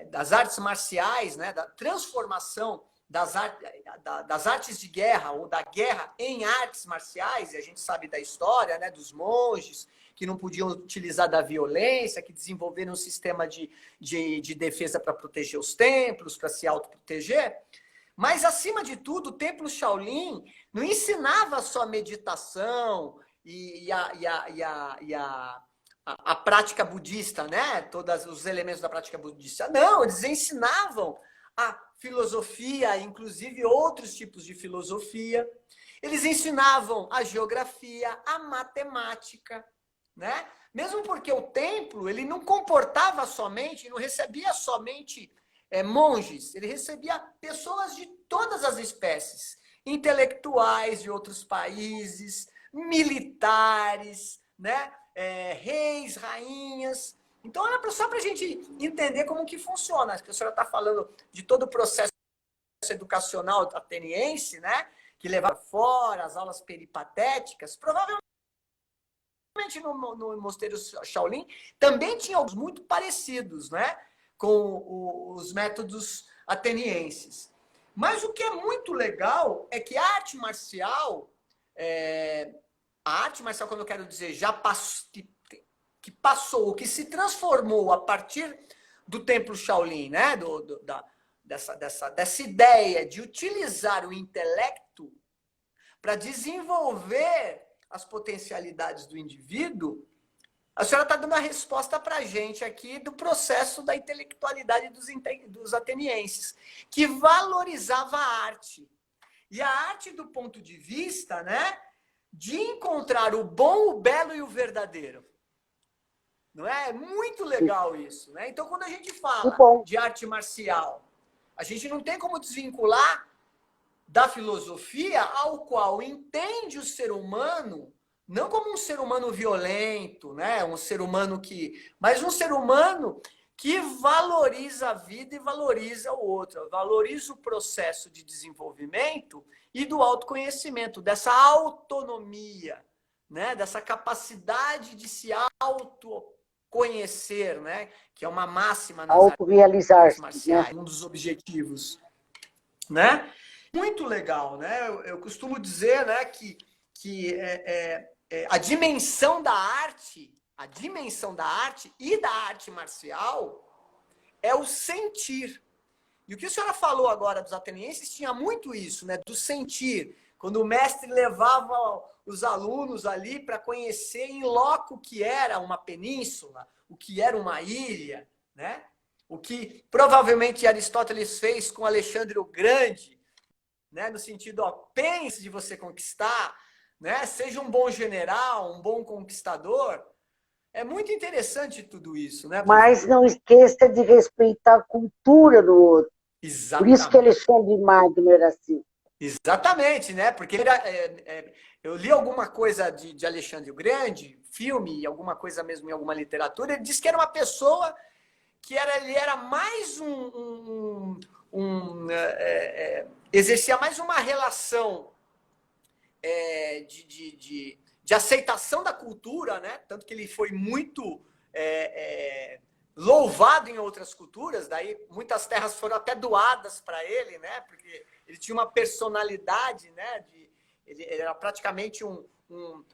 das artes marciais, né, da transformação das artes de guerra ou da guerra em artes marciais, e a gente sabe da história, né, dos monges que não podiam utilizar da violência, que desenvolveram um sistema de defesa para proteger os templos, para se autoproteger. Mas, acima de tudo, o Templo Shaolin não ensinava só meditação a prática budista, né? Todos os elementos da prática budista. Não, eles ensinavam a filosofia, inclusive outros tipos de filosofia. Eles ensinavam a geografia, a matemática, né? Mesmo porque o templo, ele não comportava somente, não recebia somente monges, ele recebia pessoas de todas as espécies, intelectuais de outros países, militares, né? Reis, rainhas. Então, era só para a gente entender como que funciona. A senhora está falando de todo o processo educacional ateniense, né? Que levava fora as aulas peripatéticas. Provavelmente no mosteiro Shaolin também tinha alguns muito parecidos, né? Com os métodos atenienses. Mas o que é muito legal é que a arte marcial, quando eu quero dizer, já passou, que passou, que se transformou a partir do templo Shaolin, né? Dessa ideia de utilizar o intelecto para desenvolver as potencialidades do indivíduo, a senhora está dando a resposta para a gente aqui do processo da intelectualidade dos atenienses, que valorizava a arte. E a arte do ponto de vista, né, de encontrar o bom, o belo e o verdadeiro. Não é? É muito legal isso, né? Então, quando a gente fala de arte marcial, a gente não tem como desvincular da filosofia ao qual entende o ser humano não como um ser humano violento, né? Um ser humano mas um ser humano que valoriza a vida e valoriza o outro, valoriza o processo de desenvolvimento e do autoconhecimento, dessa autonomia, né? Dessa capacidade de se autoconhecer, né? Que é uma máxima nas artes marciais, né? Um dos objetivos, né? Muito legal, né? Eu costumo dizer, né, que a dimensão da arte e da arte marcial é o sentir. E o que a senhora falou agora dos atenienses tinha muito isso, né? Do sentir. Quando o mestre levava os alunos ali para conhecer em loco o que era uma península, o que era uma ilha, né? O que provavelmente Aristóteles fez com Alexandre o Grande, né? No sentido, pense de você conquistar, né? Seja um bom general, um bom conquistador. É muito interessante tudo isso, né? Mas não esqueça de respeitar a cultura do outro. Exatamente. Por isso que Alexandre Magno era assim. Exatamente, né? Porque eu li alguma coisa de Alexandre o Grande, filme, alguma coisa mesmo em alguma literatura, ele disse que era uma pessoa que ele era mais exercia mais uma relação de aceitação da cultura, né? Tanto que ele foi muito louvado em outras culturas, daí muitas terras foram até doadas para ele, né? Porque ele tinha uma personalidade, né? Ele era praticamente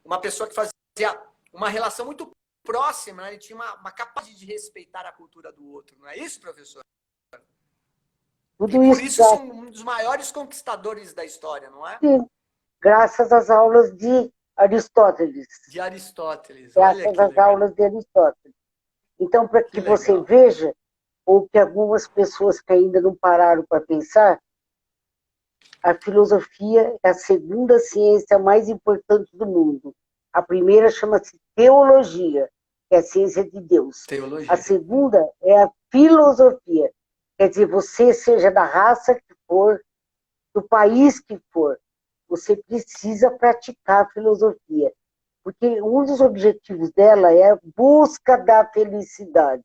uma pessoa que fazia uma relação muito próxima, né? Ele tinha uma capacidade de respeitar a cultura do outro, não é isso, professor? Tudo e por isso são um dos maiores conquistadores da história, não é? Sim, graças às aulas de Aristóteles. De Aristóteles. Graças às aulas de Aristóteles. Então, para que você veja, ou que algumas pessoas que ainda não pararam para pensar, a filosofia é a segunda ciência mais importante do mundo. A primeira chama-se teologia, que é a ciência de Deus. Teologia. A segunda é a filosofia. Quer dizer, você seja da raça que for, do país que for, você precisa praticar a filosofia. Porque um dos objetivos dela é a busca da felicidade.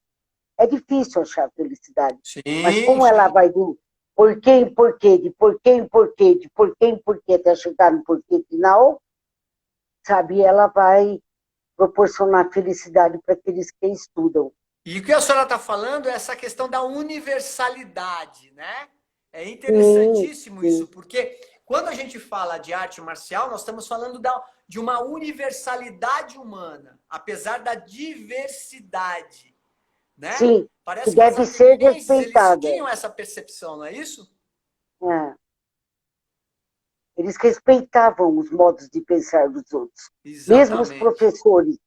É difícil achar felicidade. Sim, mas como ela vai do porquê em porquê, de porquê em porquê, de porquê em porquê, até chegar no porquê final, sabe, ela vai proporcionar felicidade para aqueles que estudam. E o que a senhora está falando é essa questão da universalidade, né? É interessantíssimo isso, porque quando a gente fala de arte marcial, nós estamos falando de uma universalidade humana, apesar da diversidade, né? Sim, parece que deve ser respeitada. Eles tinham essa percepção, não é isso? eles respeitavam os modos de pensar dos outros. Exatamente. Mesmo os professores,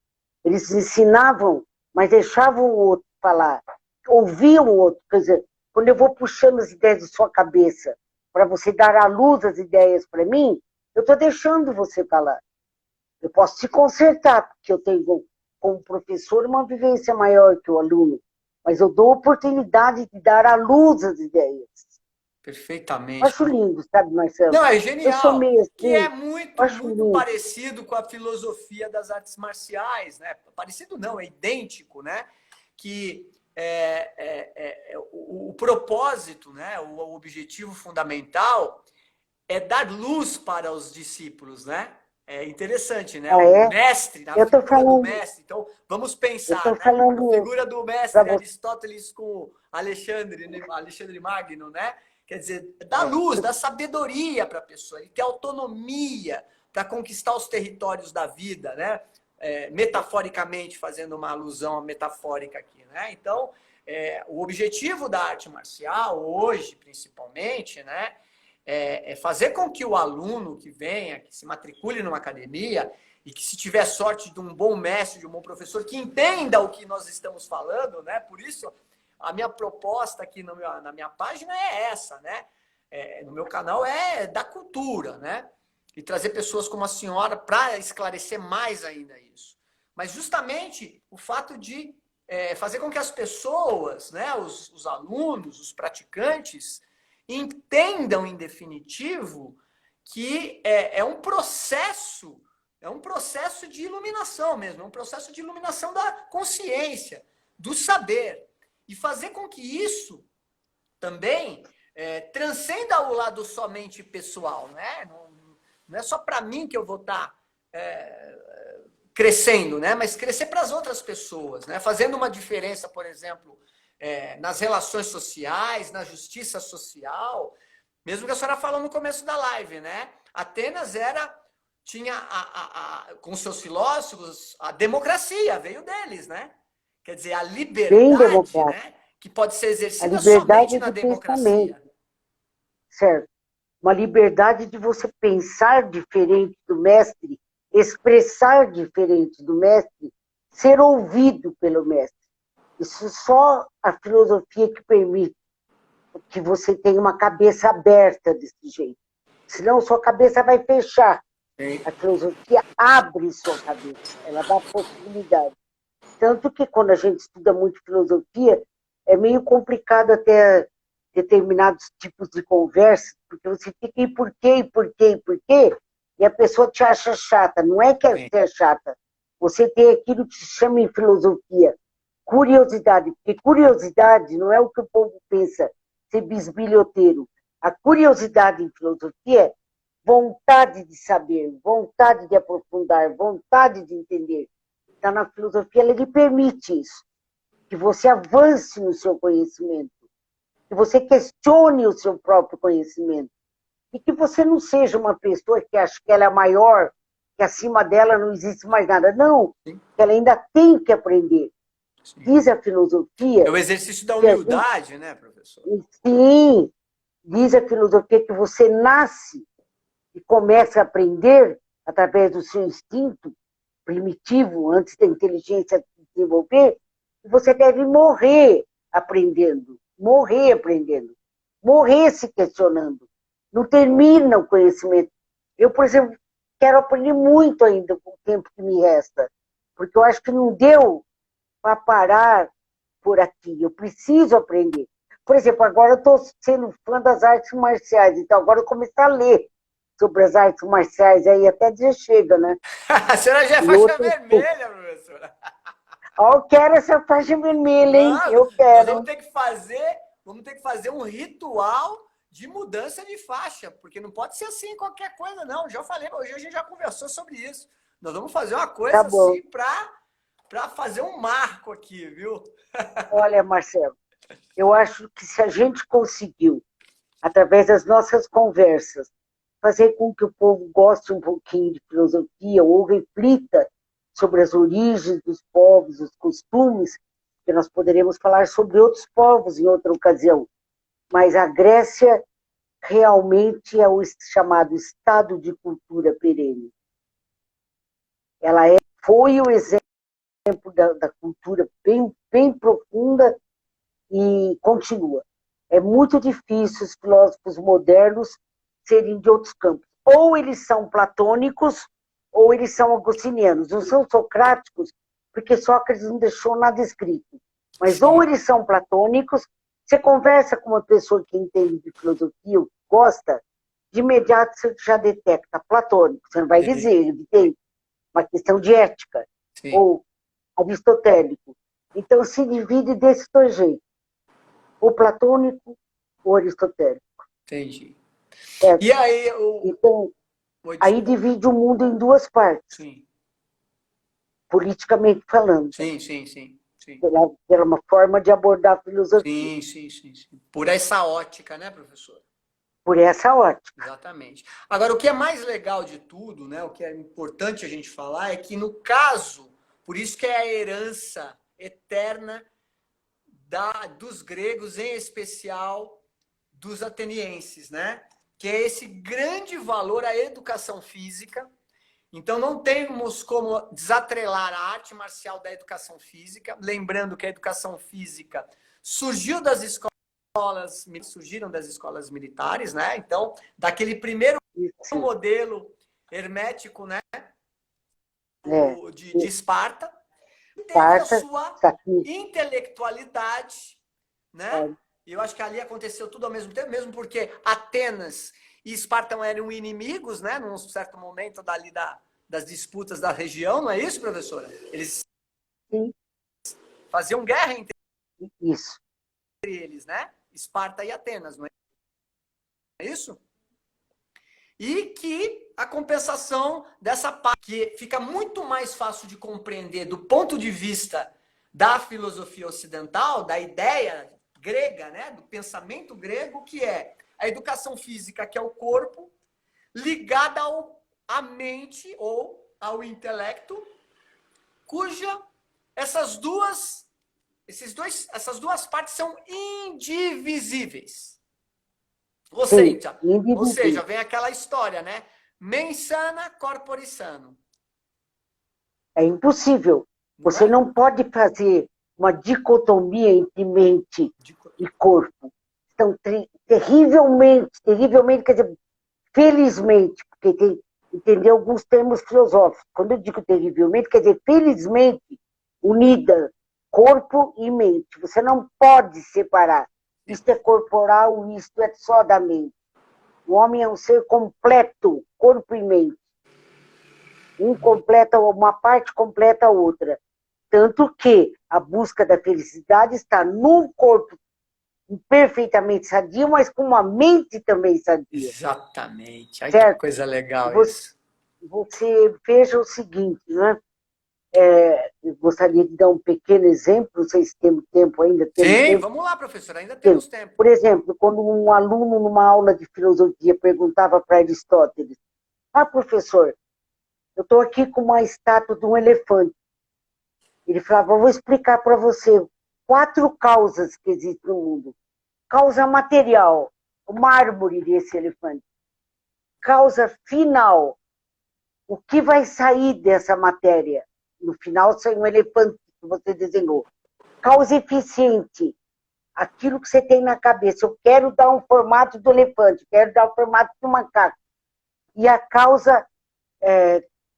eles ensinavam, mas deixavam o outro falar, ouviam o outro. Quer dizer, quando eu vou puxando as ideias de sua cabeça para você dar à luz as ideias para mim, eu estou deixando você falar. Eu posso te consertar, porque eu tenho, como professor, uma vivência maior que o aluno, mas eu dou oportunidade de dar à luz as ideias. Perfeitamente. Acho lindo, sabe, Marcelo? Não, é Eu genial. sou meio assim, Que é muito lindo. parecido com a filosofia das artes marciais, né? Parecido não, é idêntico, né? Que o propósito, né? O objetivo fundamental é dar luz para os discípulos, né? É interessante, né? O mestre, na figura do mestre. Então, vamos pensar, né? A figura do mestre Aristóteles com Alexandre Magno, né? Quer dizer, dá luz, dá sabedoria para a pessoa. Ele tem autonomia para conquistar os territórios da vida, né? Metaforicamente, fazendo uma alusão metafórica aqui, né? Então, o objetivo da arte marcial, hoje, principalmente, né? É fazer com que o aluno que venha, que se matricule numa academia e que, se tiver sorte de um bom mestre, de um bom professor, que entenda o que nós estamos falando, né? Por isso, a minha proposta aqui na minha página é essa, né? No meu canal é da cultura, né? E trazer pessoas como a senhora para esclarecer mais ainda isso. Mas justamente o fato de fazer com que as pessoas, né? Os alunos, os praticantes, entendam, em definitivo, que é um processo de iluminação mesmo, é um processo de iluminação da consciência, do saber. E fazer com que isso também transcenda o lado somente pessoal, né? Não é só para mim que eu vou estar crescendo, né? Mas crescer para as outras pessoas, né? Fazendo uma diferença, por exemplo, nas relações sociais, na justiça social, mesmo que a senhora falou no começo da live, né? Atenas tinha com seus filósofos a democracia, veio deles, né? Quer dizer, a liberdade, né? Que pode ser exercida somente na democracia. Certo. Uma liberdade de você pensar diferente do mestre, expressar diferente do mestre, ser ouvido pelo mestre. Isso só a filosofia que permite que você tenha uma cabeça aberta desse jeito. Senão sua cabeça vai fechar. Sim. A filosofia abre sua cabeça, ela dá possibilidade. Tanto que quando a gente estuda muito filosofia, é meio complicado até determinados tipos de conversa, porque você fica e por quê, e a pessoa te acha chata. Não é que você é chata. Você tem aquilo que se chama em filosofia curiosidade, porque curiosidade não é o que o povo pensa, ser bisbilhoteiro. A curiosidade em filosofia é vontade de saber, vontade de aprofundar, vontade de entender. Então, na filosofia, ela lhe permite isso, que você avance no seu conhecimento, que você questione o seu próprio conhecimento, e que você não seja uma pessoa que acha que ela é maior, que acima dela não existe mais nada. Não, que ela ainda tem que aprender. Sim. Diz a filosofia... É o exercício da humildade, né, professor? Sim, diz a filosofia que você nasce e começa a aprender através do seu instinto primitivo, antes da inteligência se desenvolver, e você deve morrer aprendendo, morrer se questionando. Não termina o conhecimento. Eu, por exemplo, quero aprender muito ainda com o tempo que me resta, porque eu acho que não deu para parar por aqui. Eu preciso aprender. Por exemplo, agora eu estou sendo fã das artes marciais, então agora eu comecei a ler sobre as artes marciais, aí até dizer chega, né? A senhora já é faixa vermelha, professora. Eu quero essa faixa vermelha, hein? Eu quero. Nós vamos ter que fazer um ritual de mudança de faixa, porque não pode ser assim qualquer coisa, não. Já falei, hoje a gente já conversou sobre isso. Nós vamos fazer uma coisa assim para fazer um marco aqui, viu? Olha, Marcelo, eu acho que se a gente conseguiu, através das nossas conversas, fazer com que o povo goste um pouquinho de filosofia ou reflita sobre as origens dos povos, os costumes, que nós poderemos falar sobre outros povos em outra ocasião. Mas a Grécia realmente é o chamado estado de cultura perene. Ela foi o exemplo da cultura bem profunda e continua. É muito difícil os filósofos modernos serem de outros campos. Ou eles são platônicos, ou eles são agostinianos. Não são socráticos, porque Sócrates não deixou nada escrito. Mas ou eles são platônicos, você conversa com uma pessoa que entende de filosofia, ou gosta, de imediato você já detecta platônico. Você não vai dizer, ele tem uma questão de ética, ou aristotélico. Então se divide desses dois jeitos. Ou platônico ou aristotélico. Entendi. É. E aí, então, aí divide o mundo em duas partes. Sim. Politicamente falando. Sim. Pela uma forma de abordar a filosofia. Sim. Por essa ótica, né, professor? Por essa ótica. Exatamente. Agora, o que é mais legal de tudo, né, o que é importante a gente falar, é que no caso, por isso que é a herança eterna dos gregos, em especial dos atenienses, né? Que é esse grande valor à educação física. Então, não temos como desatrelar a arte marcial da educação física, lembrando que a educação física surgiram das escolas militares, né? Então, daquele primeiro modelo hermético, né? De Esparta, teve a sua intelectualidade, né? Eu acho que ali aconteceu tudo ao mesmo tempo, mesmo porque Atenas e Esparta eram inimigos, né? Num certo momento dali das disputas da região, não é isso, professora? Eles faziam guerra entre eles, né? Esparta e Atenas, não é isso? E que a compensação dessa parte, que fica muito mais fácil de compreender do ponto de vista da filosofia ocidental, da ideia grega, né, do pensamento grego, que é a educação física, que é o corpo, ligada à mente ou ao intelecto, cuja essas duas partes são indivisíveis. Ou seja, vem aquela história, né? Mens sana, corpore sano. É impossível. Você não pode fazer uma dicotomia entre mente e corpo. Então, terrivelmente, quer dizer, felizmente, porque tem, entender alguns termos filosóficos. Quando eu digo terrivelmente, quer dizer, felizmente, unida corpo e mente. Você não pode separar. Isto é corporal, isto é só da mente. O homem é um ser completo, corpo e mente. Um completa uma parte, completa a outra. Tanto que a busca da felicidade está no corpo perfeitamente sadio, mas com uma mente também sadia. Exatamente. Ai, que coisa legal isso. Você veja o seguinte, né? Eu gostaria de dar um pequeno exemplo, não sei se temos tempo ainda. Sim, vamos lá, professor, ainda temos tempo. Por exemplo, quando um aluno, numa aula de filosofia, perguntava para Aristóteles: professor, eu estou aqui com uma estátua de um elefante. Ele falava: vou explicar para você 4 causas que existem no mundo. Causa material, o mármore desse elefante. Causa final, o que vai sair dessa matéria? No final, sai um elefante que você desenhou. Causa eficiente, aquilo que você tem na cabeça. Eu quero dar um formato do elefante, quero dar um formato do macaco. E a causa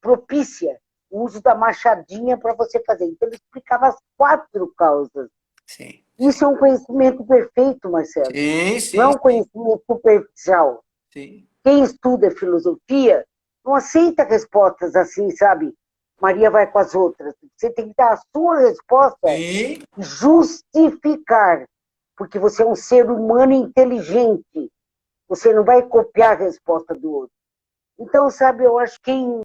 propícia, o uso da machadinha para você fazer. Então, ele explicava as 4 causas. Sim. Isso é um conhecimento perfeito, Marcelo. Sim. Não é um conhecimento superficial. Sim. Quem estuda filosofia não aceita respostas assim, sabe? Maria vai com as outras. Você tem que dar a sua resposta e justificar. Porque você é um ser humano inteligente. Você não vai copiar a resposta do outro. Então, sabe, eu acho que quem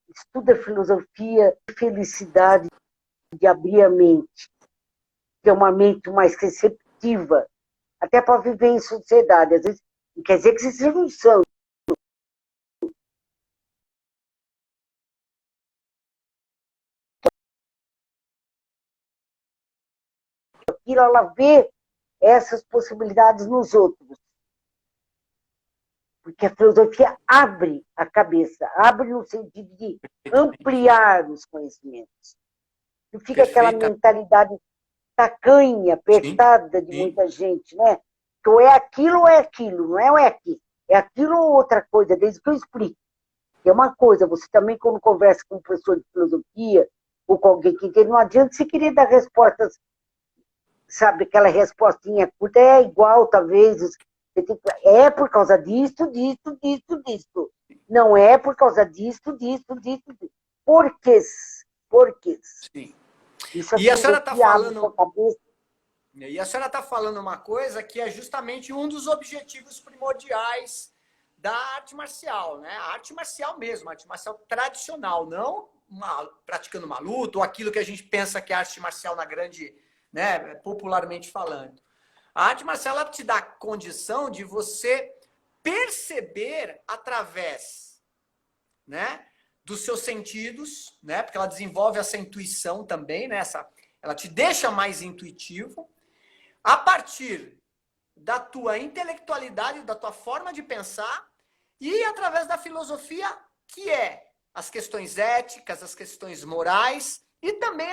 estuda filosofia, felicidade de abrir a mente, ter uma mente mais receptiva, até para viver em sociedade. Às vezes, não quer dizer que você seja um santo. Ela vê essas possibilidades nos outros. Porque a filosofia abre a cabeça, abre no sentido de ampliar os conhecimentos. Não fica aquela mentalidade tacanha, Sim, apertada de sim. muita gente, né? Que ou é aquilo, não é ou é aqui. É aquilo ou outra coisa, desde que eu explico. É uma coisa, você também, quando conversa com um professor de filosofia, ou com alguém que entende, não adianta você querer dar respostas, sabe, aquela respostinha curta, é igual, talvez, é por causa disso, disso, disso, disso. Não é por causa disso, disso, disso, disso. Porquês, porquês. Sim. Isso a E a senhora está filosofia abre sua falando, cabeça. e a senhora está falando uma coisa que é justamente um dos objetivos primordiais da arte marcial, né? A arte marcial mesmo, a arte marcial tradicional, não praticando uma luta ou aquilo que a gente pensa que é arte marcial na grande, né, popularmente falando. A arte marcial ela te dá condição de você perceber através, né, dos seus sentidos, né, porque ela desenvolve essa intuição também, né, ela te deixa mais intuitivo, a partir da tua intelectualidade, da tua forma de pensar e através da filosofia, que é as questões éticas, as questões morais e também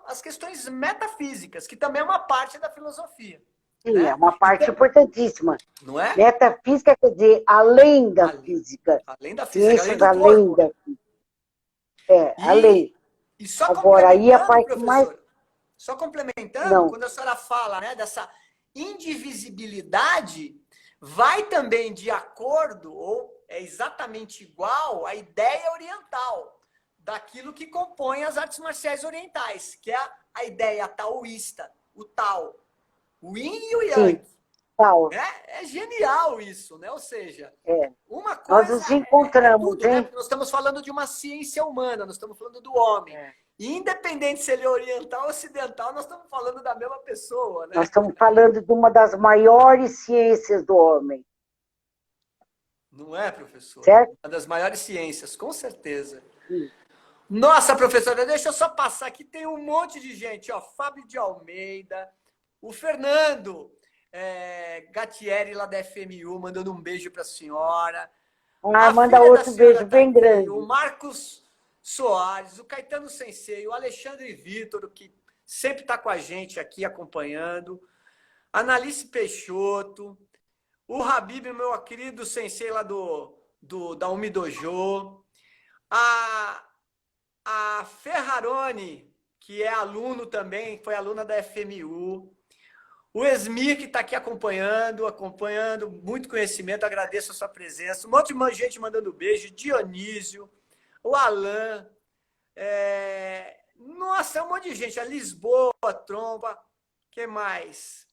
as questões metafísicas, que também é uma parte da filosofia, Sim, é né? uma parte Então, importantíssima. não é? Metafísica quer dizer além da Além, física. além da física, além Ciências do além corpo, da né? física. É, E, além. e só Agora, aí a complementando, parte mais. professor, só complementando, Não, quando a senhora fala, né, dessa indivisibilidade, vai também de acordo, ou é exatamente igual à ideia oriental, daquilo que compõe as artes marciais orientais, que é a ideia taoísta, o Tao, o Yin e o sim, Yang. tal. Né? É genial isso, né? Ou seja, É. uma Nós coisa nos é encontramos, tudo, né? hein? Porque nós estamos falando de uma ciência humana, nós estamos falando do homem. É. E independente se ele é oriental ou ocidental, nós estamos falando da mesma pessoa, Nós né? estamos falando de uma das maiores ciências do homem, Não é, professora? certo? Uma das maiores ciências, com certeza. Sim. Nossa, professora, deixa eu só passar aqui, tem um monte de gente, ó, Fábio de Almeida, o Fernando Gatieri, lá da FMU, mandando um beijo para a senhora. Ah, A manda filha da outro senhora beijo está bem aqui, o grande. Marcos Soares, o Caetano Sensei, o Alexandre Vitor, que sempre está com a gente aqui acompanhando, a Analice Peixoto, o Habib, meu querido sensei lá da Umidojo, a, a Ferrarone, que é aluno também, foi aluna da FMU, o Esmir, que está aqui acompanhando, muito conhecimento, agradeço a sua presença. Um monte de gente mandando beijo, Dionísio, o Alain, nossa, um monte de gente, a Lisboa, a Tromba, que mais?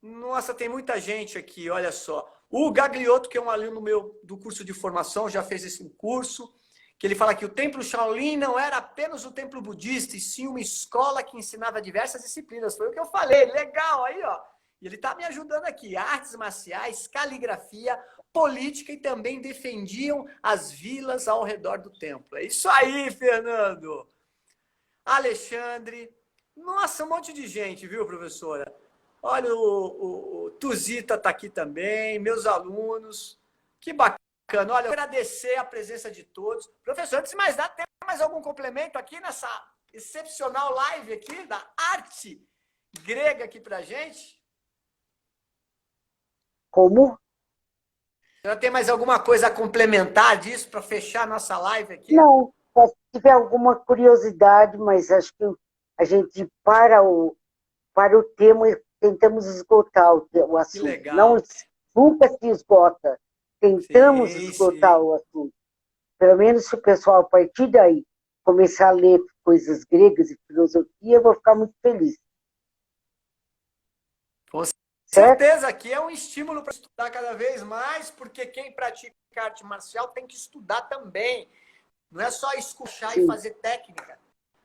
Nossa, tem muita gente aqui, olha só. O Gaglioto, que é um aluno meu do curso de formação, já fez esse curso, que ele fala que o templo Shaolin não era apenas um templo budista, e sim uma escola que ensinava diversas disciplinas. Foi o que eu falei, legal, aí, ó. E ele está me ajudando aqui. Artes marciais, caligrafia, política e também defendiam as vilas ao redor do templo. É isso aí, Fernando. Alexandre. Nossa, um monte de gente, viu, professora? Olha, o Tuzita está aqui também, meus alunos. Que bacana. Olha, eu agradecer a presença de todos. Professor, antes de mais nada, tem mais algum complemento aqui nessa excepcional live aqui da arte grega aqui pra gente? Como? Já tem mais alguma coisa a complementar disso para fechar nossa live aqui? Não, se tiver alguma curiosidade, mas acho que a gente, para o tema, tentamos esgotar o Que assunto. Não, legal. nunca se esgota. Tentamos Sim, esgotar sim. o assunto. Pelo menos se o pessoal, a partir daí, começar a ler coisas gregas e filosofia, eu vou ficar muito feliz. Com Certo? certeza, aqui é um estímulo para estudar cada vez mais, porque quem pratica arte marcial tem que estudar também. Não é só escuchar e Sim, fazer técnica.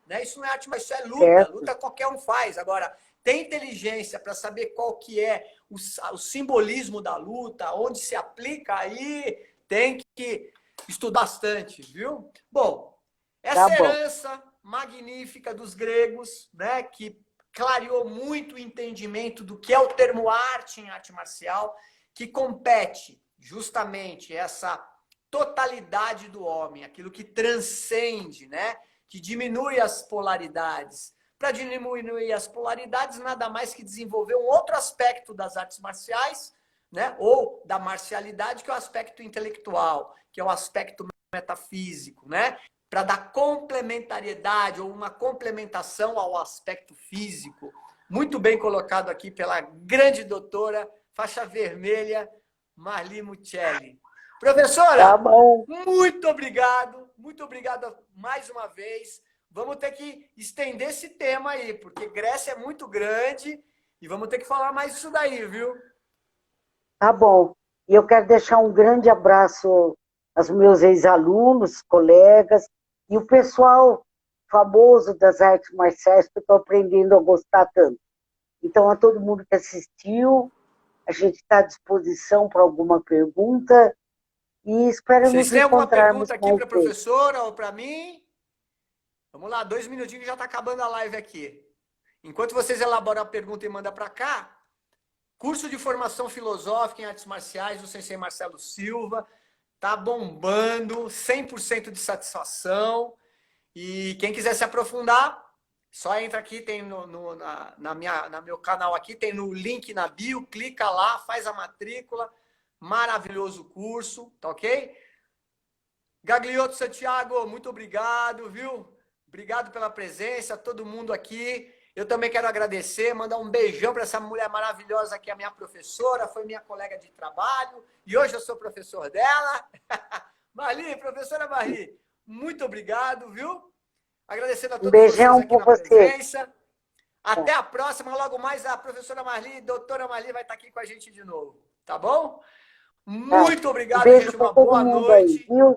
Né? Isso não é arte, mas isso é luta. certo. Luta qualquer um faz. Agora, tem inteligência para saber qual que é o simbolismo da luta, onde se aplica, aí tem que estudar bastante, viu? Bom, Tá essa bom. herança magnífica dos gregos, né, que clareou muito o entendimento do que é o termo arte em arte marcial, que compete justamente essa totalidade do homem, aquilo que transcende, né? Que diminui as polaridades. Para diminuir as polaridades, nada mais que desenvolver um outro aspecto das artes marciais, né? Ou da marcialidade, que é o aspecto intelectual, que é o aspecto metafísico, né? Para dar complementariedade ou uma complementação ao aspecto físico. Muito bem colocado aqui pela grande doutora, faixa vermelha, Marli Muccelli. Professora, Tá bom. muito obrigado mais uma vez. Vamos ter que estender esse tema aí, porque Grécia é muito grande e vamos ter que falar mais disso daí, viu? Tá bom. E eu quero deixar um grande abraço aos meus ex-alunos, colegas e o pessoal famoso das artes marciais que eu estou aprendendo a gostar tanto. Então, a todo mundo que assistiu, a gente está à disposição para alguma pergunta e espero Vocês nos têm alguma encontrarmos pergunta aqui mais para a vezes. professora ou para mim? Vamos lá, 2 minutinhos que já está acabando a live aqui. Enquanto vocês elaboram a pergunta e mandam para cá, curso de formação filosófica em artes marciais do Sensei Marcelo Silva. Tá bombando, 100% de satisfação. E quem quiser se aprofundar, só entra aqui, tem na meu canal aqui, tem no link na bio, clica lá, faz a matrícula. Maravilhoso curso, tá ok? Gagliotto Santiago, muito obrigado, viu? Obrigado pela presença, todo mundo aqui. Eu também quero agradecer, mandar um beijão para essa mulher maravilhosa que é a minha professora, foi minha colega de trabalho e hoje eu sou professor dela. Marli, professora Marli, muito obrigado, viu? Agradecendo a Um todos vocês beijão aqui por na você. presença. Até a próxima, logo mais a professora Marli, doutora Marli vai estar aqui com a gente de novo, tá bom? Muito Um obrigado, beijo gente, para uma todo boa mundo aí, noite. viu?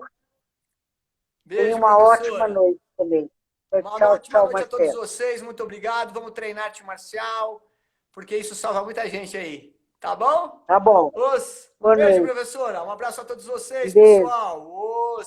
Tenha Beijo, uma ótima professora. noite também. Uma Tchau, ótima tchau, noite a todos Marcelo. vocês, muito obrigado. Vamos treinar arte marcial, porque isso salva muita gente aí. Tá bom? Tá bom. Um Boa beijo, noite. professora. Um abraço a todos vocês, Beijo. pessoal.